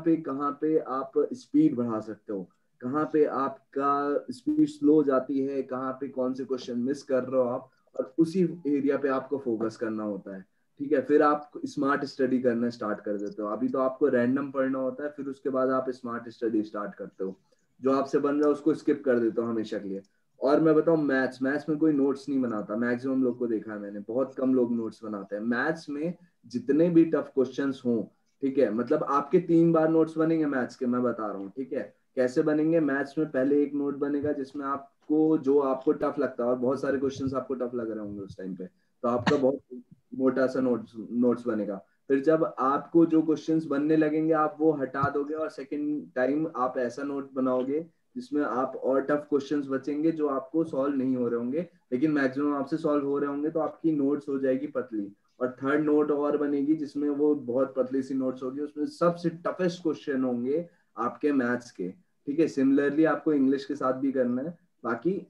पे आप स्पीड बढ़ा सकते हो, कहाँ पे आपका स्पीड स्लो हो जाती है, कहाँ पे कौन से क्वेश्चन मिस कर रहे हो आप, और उसी एरिया पे आपको फोकस करना होता है, ठीक है। फिर आप स्मार्ट स्टडी करना स्टार्ट कर देते हो। अभी तो आपको रैंडम पढ़ना होता है, फिर उसके बाद आप स्मार्ट स्टडी स्टार्ट करते हो। जो आपसे बन रहा है उसको स्किप कर देता हूँ हमेशा के लिए। और मैं बताऊँ, मैथ्स में कोई नोट्स नहीं बनाता, मैक्सिमम लोग को देखा है मैंने, बहुत कम लोग नोट्स बनाते हैं मैथ्स में। जितने भी टफ क्वेश्चंस हों, ठीक है, मतलब आपके 3 बार नोट्स बनेंगे मैथ्स के, मैं बता रहा हूँ, ठीक है, कैसे बनेंगे? मैथ्स में पहले एक नोट बनेगा जिसमें आपको जो आपको टफ लगता है, और बहुत सारे क्वेश्चंस आपको टफ लग रहे होंगे उस टाइम पे, तो आपका बहुत मोटा सा नोट्स बनेगा। फिर जब आपको जो क्वेश्चंस बनने लगेंगे आप वो हटा दोगे, और सेकंड टाइम आप ऐसा नोट बनाओगे जिसमें आप और टफ क्वेश्चंस बचेंगे जो आपको सॉल्व नहीं हो रहे होंगे, लेकिन मैक्सिमम आपसे सॉल्व हो रहे होंगे, तो आपकी नोट्स हो जाएगी पतली। और थर्ड नोट और बनेगी जिसमें वो बहुत पतली सी नोट्स होगी, उसमें सबसे टफेस्ट क्वेश्चन होंगे आपके मैथ्स के। ठीक है, सिमिलरली आपको इंग्लिश के साथ भी करना है। बाकी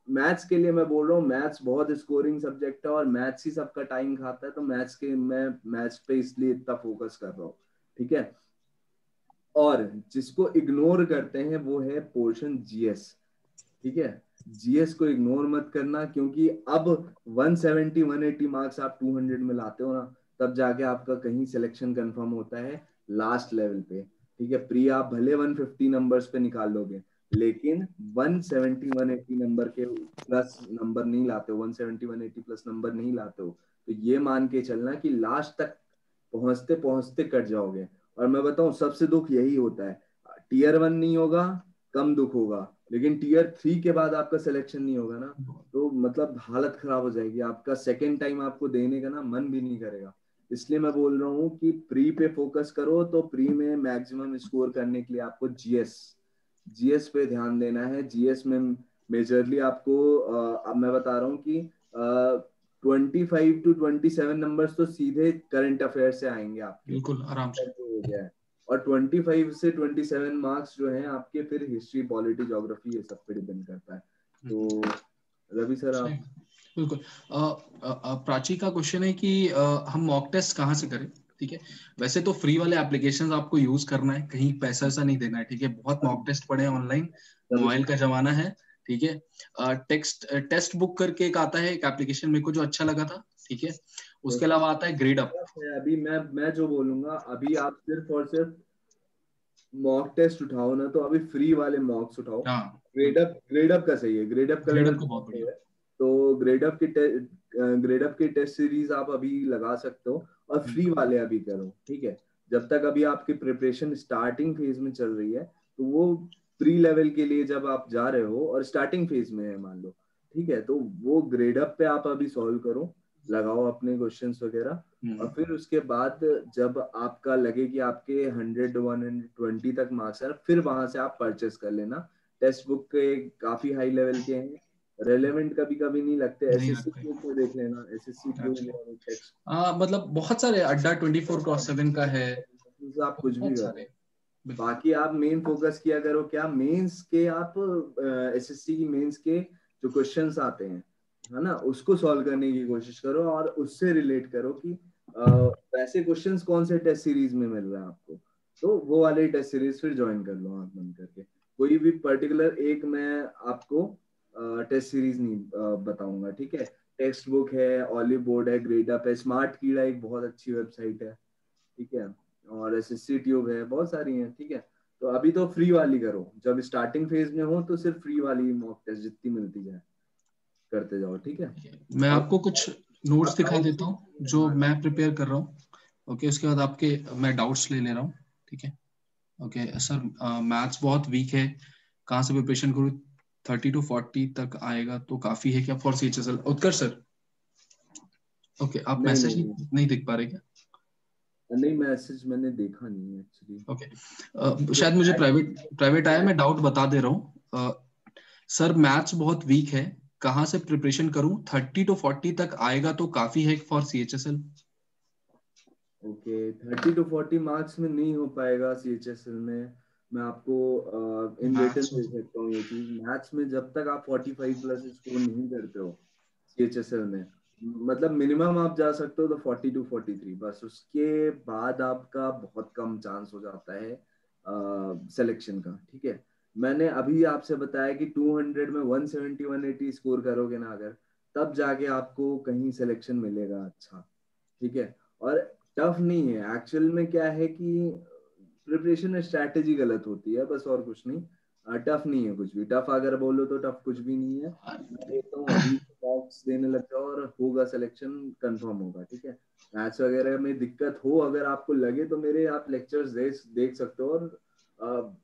मैथ्स के लिए मैं बोल रहा हूँ, मैथ्स बहुत स्कोरिंग सब्जेक्ट है और मैथ्स ही सबका टाइम खाता है, तो मैं मैथ्स पे इसलिए इतना फोकस कर रहा हूँ। ठीक है, और जिसको इग्नोर करते हैं वो है पोर्शन जीएस। ठीक है, जीएस को इग्नोर मत करना, क्योंकि अब 170 180 मार्क्स आप 200 में लाते हो ना, तब जाके आपका कहीं सिलेक्शन कंफर्म होता है लास्ट लेवल पे। ठीक है, प्री आप भले 150 नंबर्स पे निकाल लोगे, लेकिन 170 180 नंबर के प्लस नंबर नहीं लाते हो, 170 180 प्लस नंबर नहीं लाते हो, तो ये मान के चलना कि लास्ट तक पहुंचते पहुंचते कट जाओगे। और मैं बताऊं, सबसे दुख यही होता है, टीयर 1 नहीं होगा, कम दुख होगा, लेकिन टीयर 3 के बाद आपका सिलेक्शन नहीं होगा ना, तो मतलब हालत खराब हो जाएगी आपका, सेकेंड टाइम आपको देने का ना मन भी नहीं करेगा। इसलिए मैं बोल रहा हूँ कि प्री पे फोकस करो, तो प्री में मैक्सिमम स्कोर करने के लिए आपको जीएस जीएस पे ध्यान देना है। जीएस में मेजरली आपको अब मैं बता रहा हूँ कि 25 to 27 नंबर्स तो सीधे करंट अफेयर से आएंगे आपके, बिल्कुल आराम से। जो हो गया है। और 25 से 27 मार्क्स जो हैं आपके फिर हिस्ट्री पॉलिटी ज्योग्राफी ये सब पे डिपेंड करता है। तो रवि सर सही, आप। बिल्कुल। प्राची का क्वेश्चन है कि हम मॉक टेस्ट कहाँ से करें? ठीक है, वैसे तो फ्री वाले एप्लीकेशंस आपको यूज करना है, कहीं पैसा ऐसा नहीं देना है। ठीक है, बहुत मॉक टेस्ट पड़े हैं ऑनलाइन, रवि मोबाइल का सर जमाना है। ठीक है, टेस्ट बुक करके एक आता है, एक एप्लीकेशन मेरे को जो अच्छा लगा था। ठीक है, उसके अलावा आता है ग्रेड अप। अभी मैं जो बोलूंगा, अभी आप सिर्फ और सिर्फ मॉक टेस्ट उठाओ ना, तो अभी फ्री वाले मॉक्स उठाओ। हाँ, ग्रेड अप का सही है, ग्रेड अप का ग्रेड लेवल अप का बहुत है। बढ़िया। तो ग्रेड अप के टेस्ट सीरीज आप अभी लगा सकते हो, और फ्री बिल्कुल। वाले अभी करो। ठीक है, जब तक अभी आपकी प्रिपरेशन स्टार्टिंग फेज में चल रही है, तो वो प्री लेवल के लिए जब आप जा रहे हो और स्टार्टिंग फेज में है मान लो, ठीक है, तो वो ग्रेड अप पे आप अभी सॉल्व करो, लगाओ अपने क्वेश्चंस वगैरह। और फिर उसके बाद जब आपका लगे कि आपके 100 120 तक मार्क्स है, फिर वहां से आप परचेस कर लेना। टेक्स्ट बुक के काफी हाई लेवल के हैं, रेलेवेंट कभी कभी नहीं लगते। नहीं एसएससी लगता ट्यूब में देख लेना, एसएससी ट्यूब है। और टेक्स्ट, मतलब बहुत सारे, अड्डा 24/7 का है, आप कुछ भी बहुत करो। सारे। बिल्कुल। बाकी आप मेन फोकस किया करो क्या, मेंस के आप एसएससी की मेंस के जो क्वेश्चंस आते हैं, है ना, उसको सॉल्व करने की कोशिश करो, और उससे रिलेट करो कि वैसे क्वेश्चंस कौन से टेस्ट सीरीज में मिल रहा है आपको, तो वो वाले टेस्ट सीरीज फिर ज्वाइन कर लो आंख बंद करके। कोई भी पर्टिकुलर एक मैं आपको टेस्ट सीरीज नहीं बताऊंगा। ठीक है, टेक्स्ट बुक है, ऑलिव बोर्ड है, ग्रेड अप है, स्मार्ट कीड़ा एक बहुत अच्छी वेबसाइट है। ठीक है, और एसएससी ट्यूब है, बहुत सारी हैं। ठीक है, तो अभी तो फ्री वाली करो, जब स्टार्टिंग फेज में हो तो सिर्फ फ्री वाली मॉक टेस्ट जितनी मिलती जाए करते जाओ। ठीक है, मैं और आपको कुछ नोट्स दिखा डाउट देता हूँ जो मैं प्रिपेयर कर रहा हूँ। ओके, उसके बाद आपके मैं डाउट्स ले ले रहा हूँ। ठीक है। ओके सर, मैथ्स बहुत वीक है, कहाँ से प्रिपरेशन करूँ? 30 to 40 तक आएगा तो काफी है क्या for CHSL? Utkarsh sir, okay, आप नहीं मैसेज नहीं नहीं देख पा रहे क्या? नहीं, मैसेज मैंने देखा नहीं है एक्चुअली। ओके, शायद मुझे प्राइवेट प्राइवेट आया, मैं डाउट बता दे रहा हूँ। सर मैथ्स बहुत वीक है, कहाँ से प्रिपरेशन करूँ? 30 to 40 तक आएगा तो काफी है for CHSL. Okay, 30 to 40 marks में नहीं हो पाएगा सीएचएसएल में। मैं आपको इन रिटर्न मैथ्स दे सकता हूँ ये चीज। मैथ्स में जब तक आप 45 प्लस स्कोर नहीं करते हो सीएचएसएल में, मतलब मिनिमम आप जा सकते हो तो 40 to 43, बस उसके बाद आपका बहुत कम चांस हो जाता है सिलेक्शन का। ठीक है, मैंने अभी आपसे बताया कि 200 में 170 180 स्कोर करोगे ना अगर, तब जाके आपको कहीं सिलेक्शन मिलेगा अच्छा। ठीक है, और टफ नहीं है एक्चुअल में, क्या है कि प्रिपरेशन स्ट्रैटेजी गलत होती है बस, और कुछ नहीं। टफ नहीं है कुछ भी, टफ अगर बोलो तो टफ कुछ भी नहीं है। मैं बोलता हूँ अभी बॉक्स देने लग जाओ और होगा सिलेक्शन, कंफर्म होगा। ठीक है, मैथ्स वगैरह में दिक्कत हो अगर आपको लगे तो मेरे आप लेक्चर्स देख सकते हो, और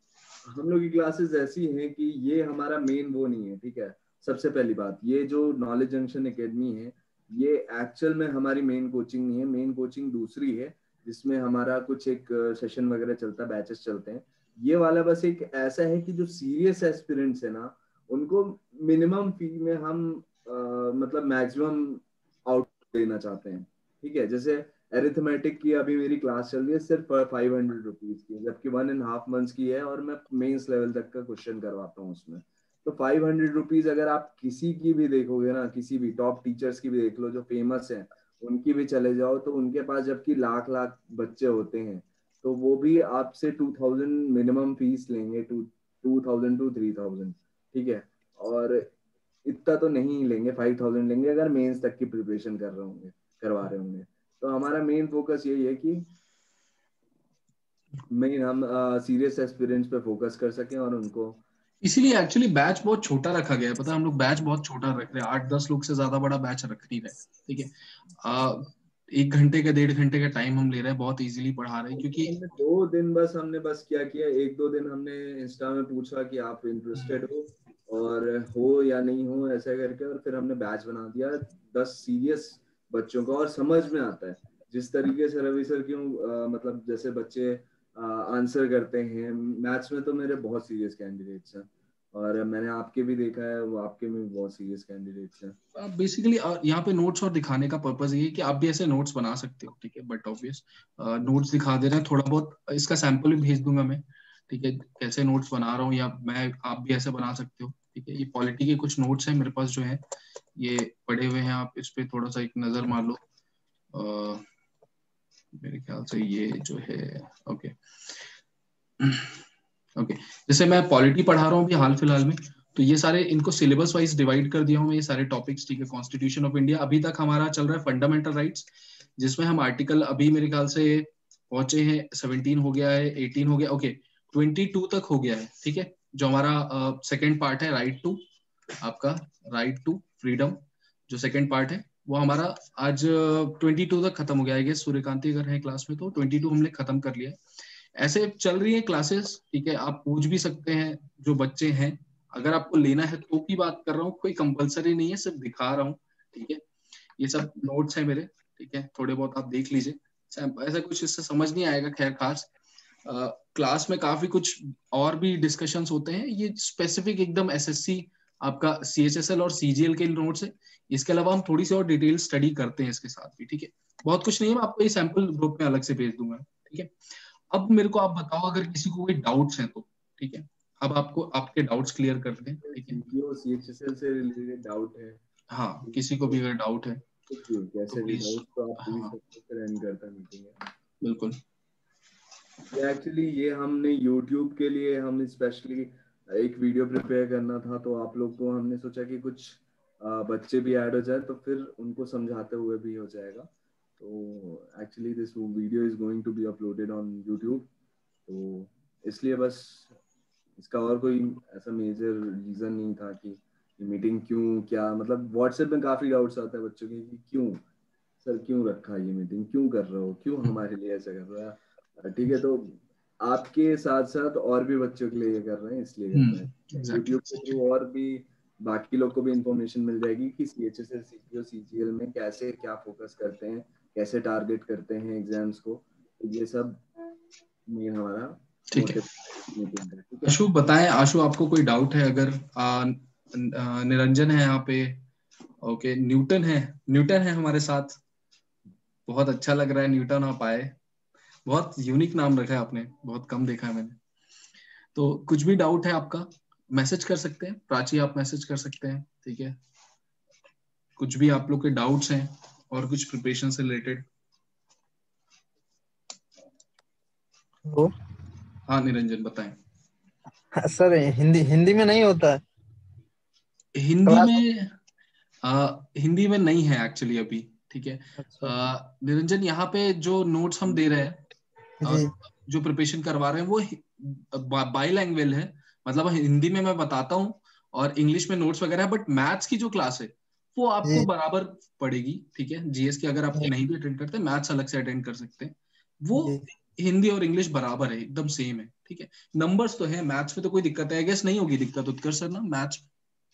हम लोग की क्लासेस ऐसी हैं कि ये हमारा मेन वो नहीं है, ठीक है। सबसे पहली बात, ये जो नॉलेज जंक्शन एकेडमी है, ये एक्चुअल में हमारी मेन कोचिंग नहीं है। मेन कोचिंग दूसरी है, जिसमें हमारा कुछ एक सेशन वगैरह चलता है, बैचेस चलते हैं। ये वाला बस एक ऐसा है कि जो सीरियस एस्पिरेंट्स है ना, उनको मिनिमम फी में हम मतलब मैक्सिमम आउट देना चाहते हैं, ठीक है। जैसे एरिथमेटिक की अभी मेरी क्लास चल रही है सिर्फ 500 रुपीज की, जबकि 1.5 मंथ्स की है, और मैं मेंस लेवल तक का क्वेश्चन करवाता हूँ उसमें। तो 500 रुपीज अगर आप किसी की भी देखोगे ना, किसी भी टॉप टीचर्स की भी देख लो जो फेमस है, उनकी भी चले जाओ, तो उनके पास जबकि लाख लाख बच्चे होते हैं, तो वो भी आपसे 2000 मिनिमम फीस लेंगे, 2000 to 3000, ठीक है। और इतना तो नहीं लेंगे, 5000 लेंगे अगर मेंस तक की प्रिपरेशन कर रहे होंगे, करवा रहे होंगे। तो हमारा मेन फोकस यही है कि मेन हम सीरियस एस्पिरेंट्स पे फोकस कर सकें और उनको। इसीलिए एक्चुअली बैच बहुत छोटा रखा गया है, पता है हम लोग बैच बहुत छोटा रख रहे हैं, 8-10 लोग से ज्यादा बड़ा बैच रख नहीं रहे, ठीक है। 1 घंटे का 1.5 घंटे का टाइम हम ले रहे हैं, बहुत इजीली पढ़ा रहे हैं, क्योंकि हमने 2 दिन बस हमने बस क्या किया, 1-2 दिन हमने इंस्टा में पूछा कि आप इंटरेस्टेड हो और हो या नहीं हो, ऐसा करके, और फिर हमने बैच बना दिया 10 सीरियस बच्चों का। और समझ में आता है जिस तरीके से रवि सर क्यों मतलब जैसे बच्चे आंसर करते हैं। मैथ्स में तो मेरे बहुत सीरियस कैंडिडेट्स हैं, और मैंने आपके भी देखा है, वो आपके में भी बहुत सीरियस कैंडिडेट्स हैं। बेसिकली यहाँ पे नोट्स और दिखाने का पर्पस ये है कि आप भी ऐसे नोट्स बना सकते हो, ठीक है। बट ऑब्वियस नोट्स दिखा दे रहे हैं, थोड़ा बहुत इसका सैंपल भी भेज दूंगा मैं, ठीक है, कैसे नोट्स बना रहा हूँ, या मैं आप भी ऐसे बना सकते हो, ठीक है। ये पॉलिटी के कुछ नोट्स हैं मेरे पास जो है, ये पड़े हुए हैं, आप इस पे थोड़ा सा एक नजर मार लो। मेरे ख्याल से ये जो है, ओके ओके, जैसे मैं पॉलिटी पढ़ा रहा हूँ अभी हाल फिलहाल में, तो ये सारे इनको सिलेबस वाइज डिवाइड कर दिया हूँ मैं, ये सारे टॉपिक्स, ठीक है। कॉन्स्टिट्यूशन ऑफ इंडिया अभी तक हमारा चल रहा है, फंडामेंटल राइट्स, जिसमें हम आर्टिकल अभी मेरे ख्याल से पहुंचे हैं, 17 हो गया है, 18 हो गया, ओके 22 तक हो गया है, ठीक है। जो हमारा सेकेंड पार्ट है, राइट टू, आपका राइट टू फ्रीडम, जो सेकेंड पार्ट है वो हमारा आज 22 तक खत्म हो गया है। सूर्यकांति अगर है क्लास में तो 22 हमने खत्म कर लिया है। ऐसे चल रही है क्लासेस, ठीक है। आप पूछ भी सकते हैं जो बच्चे हैं, अगर आपको लेना है तो भी बात कर रहा हूँ, कोई कंपलसरी नहीं है, सिर्फ दिखा रहा हूँ, ठीक है। ये सब नोट्स है मेरे, ठीक है, थोड़े बहुत आप देख लीजिए, ऐसा कुछ इससे समझ नहीं आएगा खैर खास। क्लास में काफी कुछ और भी डिस्कशंस होते हैं, ये स्पेसिफिक एकदम एसएससी आपका सीएचएसएल और सीजीएल के नोट्स है। इसके अलावा हम थोड़ी सी और डिटेल स्टडी करते हैं इसके साथ भी, ठीक है। बहुत कुछ नहीं है, मैं आपको ये सैंपल ग्रुप में अलग से भेज दूंगा, ठीक है। अब मेरे को आप बताओ अगर किसी को कोई डाउट्स हैं तो, ठीक है। अब आपको आपके डाउट्स क्लियर करते हैं, ठीक है। सीपीओ सीएचएसएल से रिलेटेड डाउट है, हाँ, किसी को भी अगर डाउट है कुछ भी तो कैसे भी प्लीज। डाउट, तो आप पूछ हाँ सकते हो, फिर एंड करता मीटिंग है। बिल्कुल। ये एक्चुअली ये हमने यूट्यूब के लिए हम स्पेशली एक वीडियो प्रिपेयर करना था, तो आप लोग को हमने सोचा कि कुछ बच्चे भी ऐड हो जाए, तो फिर उनको समझाते हुए भी हो जाएगा। तो actually this video is going to be uploaded on YouTube, तो इसलिए बस इसका और कोई ऐसा मेजर रीजन नहीं था कि मीटिंग क्यों, क्या मतलब व्हाट्सएप में काफी डाउट्स आते हैं बच्चों के कि क्यों सर, क्यों रखा ये मीटिंग, क्यों कर रहे हो, क्यों हमारे लिए ऐसा कर रहा है, ठीक है। तो आपके साथ साथ और भी बच्चों के लिए ये कर रहे हैं, इसलिए कर रहे हैं। एग्जैक्टली। यूट्यूब के थ्रू और भी बाकी लोग को भी इंफॉर्मेशन मिल जाएगी कि सीएचएसएल सीपीओ सीजीएल में कैसे क्या फोकस करते हैं, कैसे टारगेट करते हैं एग्जाम्स को, तो ये सब मेन हमारा ठीक है, मोटिव मीटिंग का, ठीक है। आशु बताएं, आशु आपको कोई डाउट है अगर? निरंजन है यहाँ पे, ओके। न्यूटन है, न्यूटन है हमारे साथ, बहुत अच्छा लग रहा है न्यूटन आप आए, बहुत यूनिक नाम रखा है आपने, बहुत कम देखा है मैंने। तो कुछ भी डाउट है आपका मैसेज कर सकते हैं, प्राची आप मैसेज कर सकते हैं, ठीक है। कुछ भी आप लोग के डाउट्स हैं और कुछ प्रिपरेशन से रिलेटेड। हेलो हाँ निरंजन बताएं। सर, हिंदी हिंदी में नहीं होता है हिंदी क्लास? में हिंदी में नहीं है एक्चुअली अभी, ठीक है। अच्छा निरंजन यहाँ पे जो नोट्स हम दे रहे हैं, जी जो प्रिपरेशन करवा रहे हैं वो बाई लैंग्वेज है, मतलब हिंदी में मैं बताता हूँ और इंग्लिश में नोट्स वगैरह है। बट मैथ्स की जो क्लास है वो आपको जी बराबर पड़ेगी, ठीक है। जीएस की अगर आप जी नहीं भी अटेंड करते, मैथ्स अलग से अटेंड कर सकते हैं। वो जी हिंदी और इंग्लिश बराबर है, एकदम सेम है, ठीक है। नंबर्स तो है, मैथ्स में तो कोई दिक्कत है, आई गेस नहीं होगी दिक्कत उत्कर्ष सर ना, मैथ्स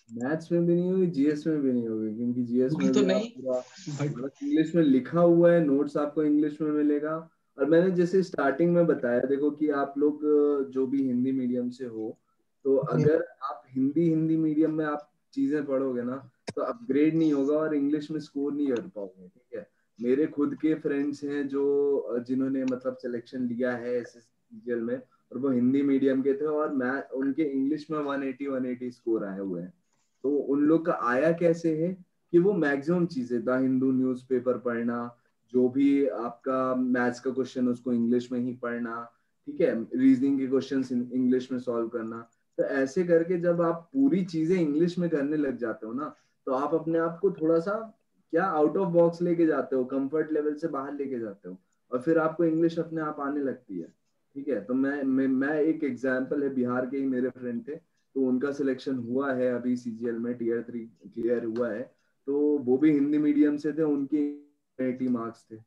मैथ्स में भी नहीं होगी, जीएस में भी नहीं होगी, क्योंकि जीएस होगी में तो भी आप नहीं, पूरा बट मतलब इंग्लिश में लिखा हुआ है, नोट्स आपको इंग्लिश में मिलेगा। और मैंने जैसे स्टार्टिंग में बताया, देखो कि आप लोग जो भी हिंदी मीडियम से हो, तो अगर आप हिंदी हिंदी मीडियम में आप चीजें पढ़ोगे ना, तो अपग्रेड नहीं होगा और इंग्लिश में स्कोर नहीं कर पाओगे, ठीक है। मेरे खुद के फ्रेंड्स हैं जो जिन्होंने मतलब सिलेक्शन लिया है एसएससीजीएल में, और वो हिंदी मीडियम के थे, और मैं उनके इंग्लिश में 180 स्कोर आए हुए हैं। तो उन लोग का आया कैसे है कि वो मैक्सिमम चीजें, द हिंदू न्यूज़पेपर पढ़ना, जो भी आपका मैथ्स का क्वेश्चन उसको इंग्लिश में ही पढ़ना, ठीक है, रीजनिंग के क्वेश्चंस इंग्लिश में सॉल्व करना। तो ऐसे करके जब आप पूरी चीजें इंग्लिश में करने लग जाते हो ना, तो आप अपने आप को थोड़ा सा क्या आउट ऑफ बॉक्स लेके जाते हो, कंफर्ट लेवल से बाहर लेके जाते हो, और फिर आपको इंग्लिश अपने आप आने लगती है, ठीक है। तो मैं एक एग्जांपल है, बिहार के ही मेरे फ्रेंड थे, तो उनका सिलेक्शन हुआ है अभी सीजीएल में, टियर 3 क्लियर हुआ है। तो वो भी हिंदी मीडियम से थे, उनके 80 मार्क्स थे,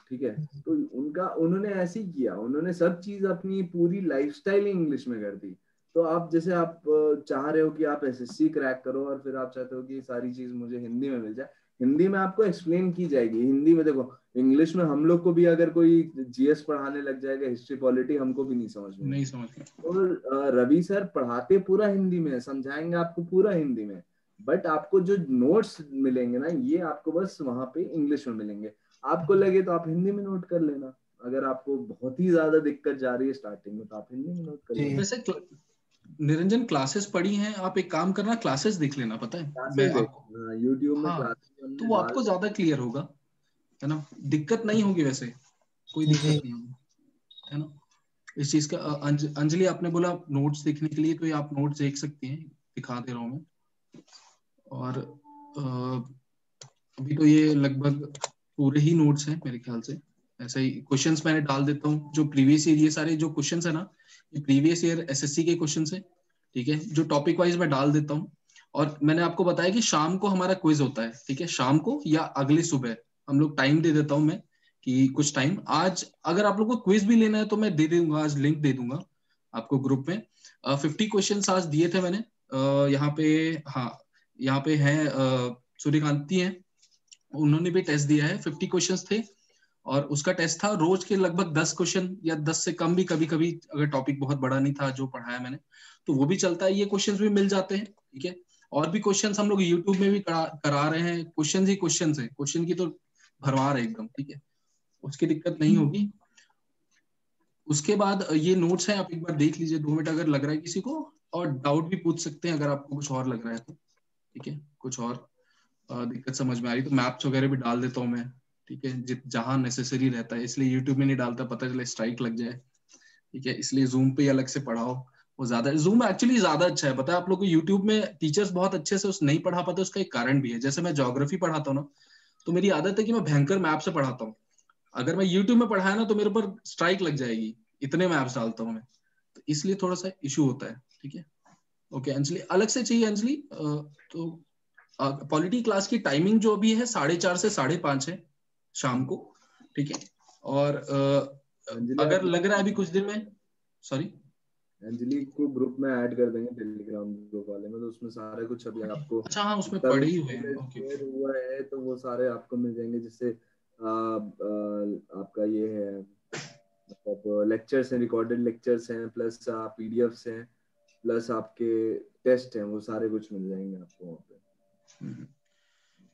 ठीक है। तो उनका उन्होंने ऐसे ही किया, उन्होंने सब चीज अपनी पूरी लाइफस्टाइल इंग्लिश में कर दी। तो आप जैसे आप चाह रहे हो कि आप एसएससी क्रैक करो, और फिर आप चाहते हो कि सारी चीज मुझे हिंदी में मिल जाए, हिंदी में आपको एक्सप्लेन की जाएगी हिंदी में। देखो इंग्लिश में हम लोग को भी अगर कोई जीएस पढ़ाने लग जाएगा, हिस्ट्री पॉलिटी, हमको भी नहीं समझ में नहीं आएगी। समझ में। और रवि सर पढ़ाते पूरा हिंदी में, समझाएंगे आपको पूरा हिंदी में, बट आपको जो नोट्स मिलेंगे ना, ये आपको बस वहां पे इंग्लिश में मिलेंगे। आपको लगे तो आप हिंदी में नोट कर लेना, अगर आपको बहुत ही ज्यादा दिक्कत जा रही है स्टार्टिंग में, तो आप हिंदी में नोट कर जी। लेना। वैसे निरंजन क्लासेस पढ़ी हैं आप, एक काम करना क्लासेस देख लेना, पता है मैं क्लासेस देख, आपको, यूट्यूब में हाँ क्लासेस तो हमने वो डाल। आपको ज्यादा क्लियर होगा, है ना, दिक्कत नहीं होगी वैसे, कोई जी। दिक्कत नहीं होगी, है ना। इस चीज का अंजलि आपने बोला नोट्स देखने के लिए, तो ये आप नोट्स देख सकती हैं, दिखा दे रहा हूँ मैं। और अभी तो ये लगभग पूरे ही नोट्स हैं मेरे ख्याल से, ऐसे ही क्वेश्चंस मैंने डाल देता हूँ जो प्रीवियस ईयर, ये सारे जो क्वेश्चंस है ना, ये प्रीवियस ईयर एसएससी के क्वेश्चंस है, ठीक है, जो टॉपिक वाइज मैं डाल देता हूँ। और मैंने आपको बताया कि शाम को हमारा क्विज होता है, ठीक है, शाम को या अगली सुबह हम लोग टाइम दे देता हूँ मैं, कि कुछ टाइम आज अगर आप लोग को क्विज भी लेना है तो मैं दे दूंगा, आज लिंक दे दूंगा आपको ग्रुप में। 50 क्वेश्चन आज दिए थे मैंने, यहाँ पे, हाँ यहाँ पे है सूर्यकांति है, उन्होंने भी टेस्ट दिया है, 50 क्वेश्चंस थे, और उसका टेस्ट था रोज के लगभग 10 क्वेश्चन या 10 से कम भी, कभी कभी अगर टॉपिक बहुत बड़ा नहीं था जो पढ़ाया मैंने, तो वो भी चलता है, ये क्वेश्चंस भी मिल जाते हैं, ठीक है। और भी क्वेश्चंस हम लोग यूट्यूब में भी करा रहे हैं, क्वेश्चन ही क्वेश्चन है, क्वेश्चन की तो भरमार है एकदम, ठीक है, उसकी दिक्कत नहीं होगी। उसके बाद ये नोट्स हैं, आप एक बार देख लीजिए 2 मिनट अगर लग रहा है किसी को, और डाउट भी पूछ सकते हैं अगर आपको कुछ और लग रहा है तो, ठीक है, कुछ और दिक्कत समझ में आ रही तो मैप्स वगैरह भी डाल देता हूँ मैं, ठीक है, जहां नेसेसरी रहता है, इसलिए यूट्यूब में नहीं डालता, पता चले स्ट्राइक लग जाए, ठीक है, इसलिए जूम पे अलग से पढ़ाओ, वो ज्यादा, जूम एक्चुअली ज्यादा अच्छा है, पता है आप लोग को, यूट्यूब में टीचर्स बहुत अच्छे से उस नहीं पढ़ा पाते, उसका एक कारण भी है, जैसे मैं ज्योग्राफी पढ़ाता हूँ ना, तो मेरी आदत है कि मैं भयंकर मैप से पढ़ाता हूँ, अगर मैं यूट्यूब में पढ़ाया ना तो मेरे ऊपर स्ट्राइक लग जाएगी, इतने मैप्स डालता हूँ मैं, तो इसलिए थोड़ा सा इशू होता है, ठीक है। ओके अंजलि, अलग से चाहिए अंजलि, तो पॉलिटी क्लास की टाइमिंग जो अभी है 4:30 से 5:30 है शाम को, ठीक है। और अंजलि अगर आप, लग रहा है अभी कुछ दिन में, सॉरी, अंजलि को ग्रुप में ऐड कर देंगे टेलीग्राम ग्रुप वाले में, तो उसमें सारा कुछ अभी आपको अच्छा हाँ उसमें जितना भी पढ़े ही हुए हैं, ओके शेयर हुआ है, तो वो सारे आपको मिल जाएंगे, जिससे आपका ये है, मतलब लेक्चर्स हैं, रिकॉर्डेड लेक्चर्स हैं, प्लस पीडीएफ्स हैं, प्लस आपके टेस्ट हैं, वो सारे कुछ मिल जाएंगे आपको वहाँ पे।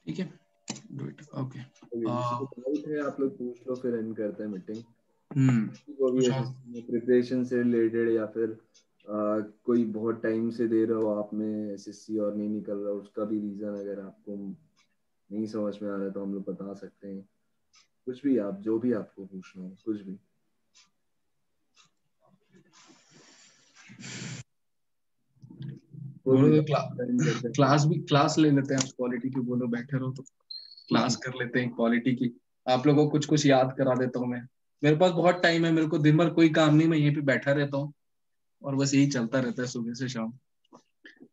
ठीक है, डू इट, ओके। ओके, किसी को डाउट है आप लोग पूछ लो, फिर एंड करते हैं मीटिंग। को भी कुछ और, एसएससी में प्रिपरेशन से रिलेटेड, या फिर कोई बहुत टाइम से दे रहे हो आप में एसएससी और नहीं निकल रहा, उसका भी रीजन अगर आपको नहीं समझ में आ रहा है, तो हम लोग बता सकते हैं, कुछ भी, आप जो भी आपको पूछना हो, कुछ भी। कोई भी बोलो join कर सकते हैं। क्लास ले लेते हैं, क्वालिटी की, बोलो बैठे रहो तो क्लास कर लेते हैं क्वालिटी की, आप लोगों को कुछ कुछ याद करा देता हूँ मैं, मेरे पास बहुत टाइम है, मेरे को दिन भर कोई काम नहीं, मैं यहीं पे बैठा रहता हूँ, और बस यही चलता रहता है सुबह से शाम।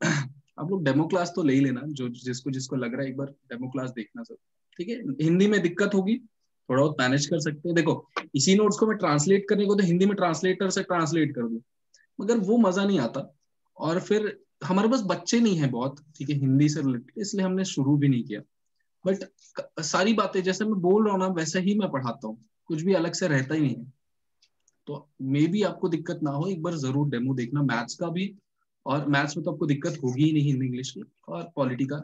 आप लोग डेमो क्लास तो ले ही लेना, जो जिसको जिसको लग रहा है, एक बार डेमो क्लास देखना सब, ठीक है। हिंदी में दिक्कत होगी थोड़ा बहुत मैनेज कर सकते हैं। देखो इसी नोट्स को मैं ट्रांसलेट करने को तो हिंदी में ट्रांसलेटर से ट्रांसलेट कर दूं, मगर वो मजा नहीं आता। और फिर हमारे पास बच्चे नहीं है बहुत, ठीक है, हिंदी से रिलेटेड, इसलिए हमने शुरू भी नहीं किया। बट सारी बातें जैसे मैं बोल रहा हूँ ना वैसे ही मैं पढ़ाता हूँ, कुछ भी अलग से रहता ही नहीं है। तो मे भी आपको दिक्कत ना हो, एक बार जरूर डेमो देखना मैथ्स का भी। और मैथ्स में तो आपको दिक्कत होगी ही नहीं, हिंदी इंग्लिश की। और पॉलिटी का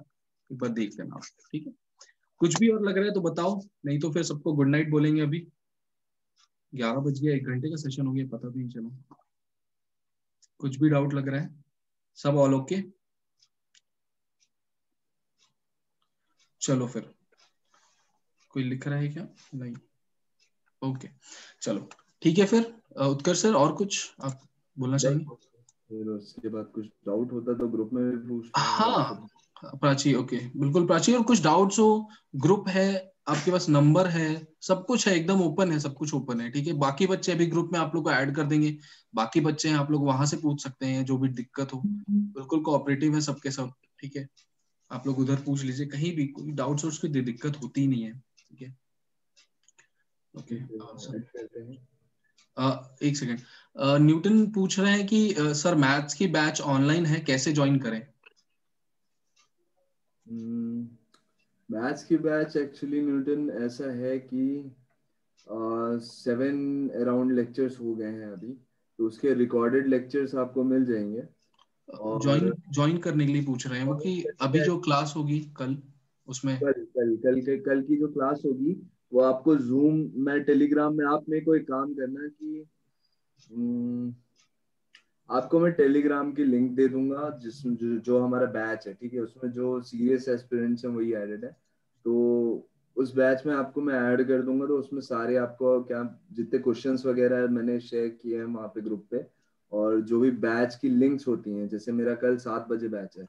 एक बार देख लेना, ठीक है। कुछ भी और लग रहा है तो बताओ, नहीं तो फिर सबको गुड नाइट बोलेंगे। अभी 11 बज गया, 1 घंटे का सेशन हो गया, पता भी नहीं चला। कुछ भी डाउट लग रहा है? सब ऑल ओके? चलो फिर, कोई लिख रहा है क्या? नहीं, ओके चलो ठीक है फिर। उत्कर्ष सर और कुछ आप बोलना चाहेंगे? फिर उसके बाद कुछ डाउट होता तो ग्रुप में भी पूछ लेना आपसे। हाँ प्राची, ओके बिल्कुल प्राची, और कुछ डाउट्स हो, ग्रुप है आपके पास, नंबर है, सब कुछ है, एकदम ओपन है, सब कुछ ओपन है, ठीक है। बाकी बच्चे अभी ग्रुप में आप लोग को ऐड कर देंगे, बाकी बच्चे हैं, आप लोग वहां से पूछ सकते हैं जो भी दिक्कत हो, बिल्कुल कोऑपरेटिव है सबके सब, ठीक है। आप लोग उधर पूछ लीजिए, कहीं भी कोई डाउट्स हो, उसकी दिक्कत होती ही नहीं है, ठीक है। ओके ऐड करते हैं। एक सेकेंड, न्यूटन पूछ रहे हैं कि सर मैथ्स की बैच ऑनलाइन है, कैसे ज्वाइन करें? मैथ्स की बैच एक्चुअली न्यूटन ऐसा है कि 7 अराउंड लेक्चर्स हो गए हैं अभी, तो उसके रिकॉर्डेड लेक्चर्स आपको मिल जाएंगे। ज्वाइन और ज्वाइन करने के लिए पूछ रहे हैं वो, कि अभी जो क्लास होगी कल उसमें। कल की जो क्लास होगी वो आपको जूम में, टेलीग्राम में, आप मेरे को एक काम करना कि आपको मैं टेलीग्राम की लिंक दे दूंगा जिसमें जो हमारा बैच है, ठीक है, उसमें जो सीरियस एस्पिरेंट्स हैं वही एडेड है। तो उस बैच में आपको मैं ऐड कर दूंगा, तो उसमें सारे आपको क्या जितने क्वेश्चंस वगैरह मैंने शेयर किए हैं वहाँ पे ग्रुप पे, और जो भी बैच की लिंक्स होती हैं, जैसे मेरा कल 7 बजे बैच है,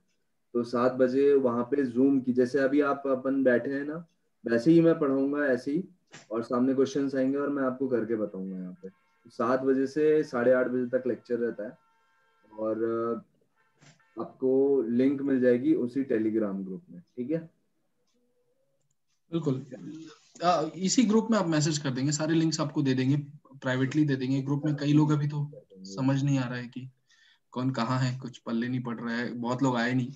तो 7 बजे वहाँ पे जूम की, जैसे अभी आप अपन बैठे हैं ना, वैसे ही मैं पढ़ाऊंगा ऐसे ही, और सामने क्वेश्चंस आएंगे और मैं आपको करके बताऊंगा यहाँ पे। 7 बजे से 8:30 बजे तक लेक्चर रहता है, और आपको लिंक मिल जाएगी उसी टेलीग्राम ग्रुप में, ठीक है। बिल्कुल, इसी ग्रुप में आप मैसेज कर देंगे, सारे लिंक्स आपको दे देंगे, प्राइवेटली दे देंगे। ग्रुप में कई लोग अभी तो समझ नहीं आ रहा है कि कौन कहाँ है, कुछ पल्ले नहीं पड़ रहा है, बहुत लोग आए नहीं,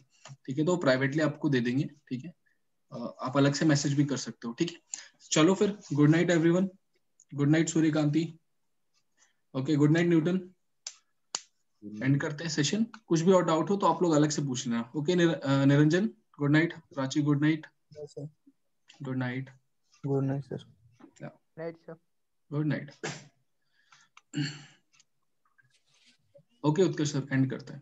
ठीक है, तो प्राइवेटली आपको दे देंगे, ठीक है। आप अलग से मैसेज भी कर सकते हो, ठीक है। चलो फिर, good night everyone, good night Suryakanti, okay, good night Newton. End करते हैं सेशन। कुछ भी और डाउट हो तो आप लोग अलग से पूछ लेना, okay. Niranjan good night, Prachi good night, good night, good night sir. Night sir. Good night. Okay Utkarsh sir, and करते हैं।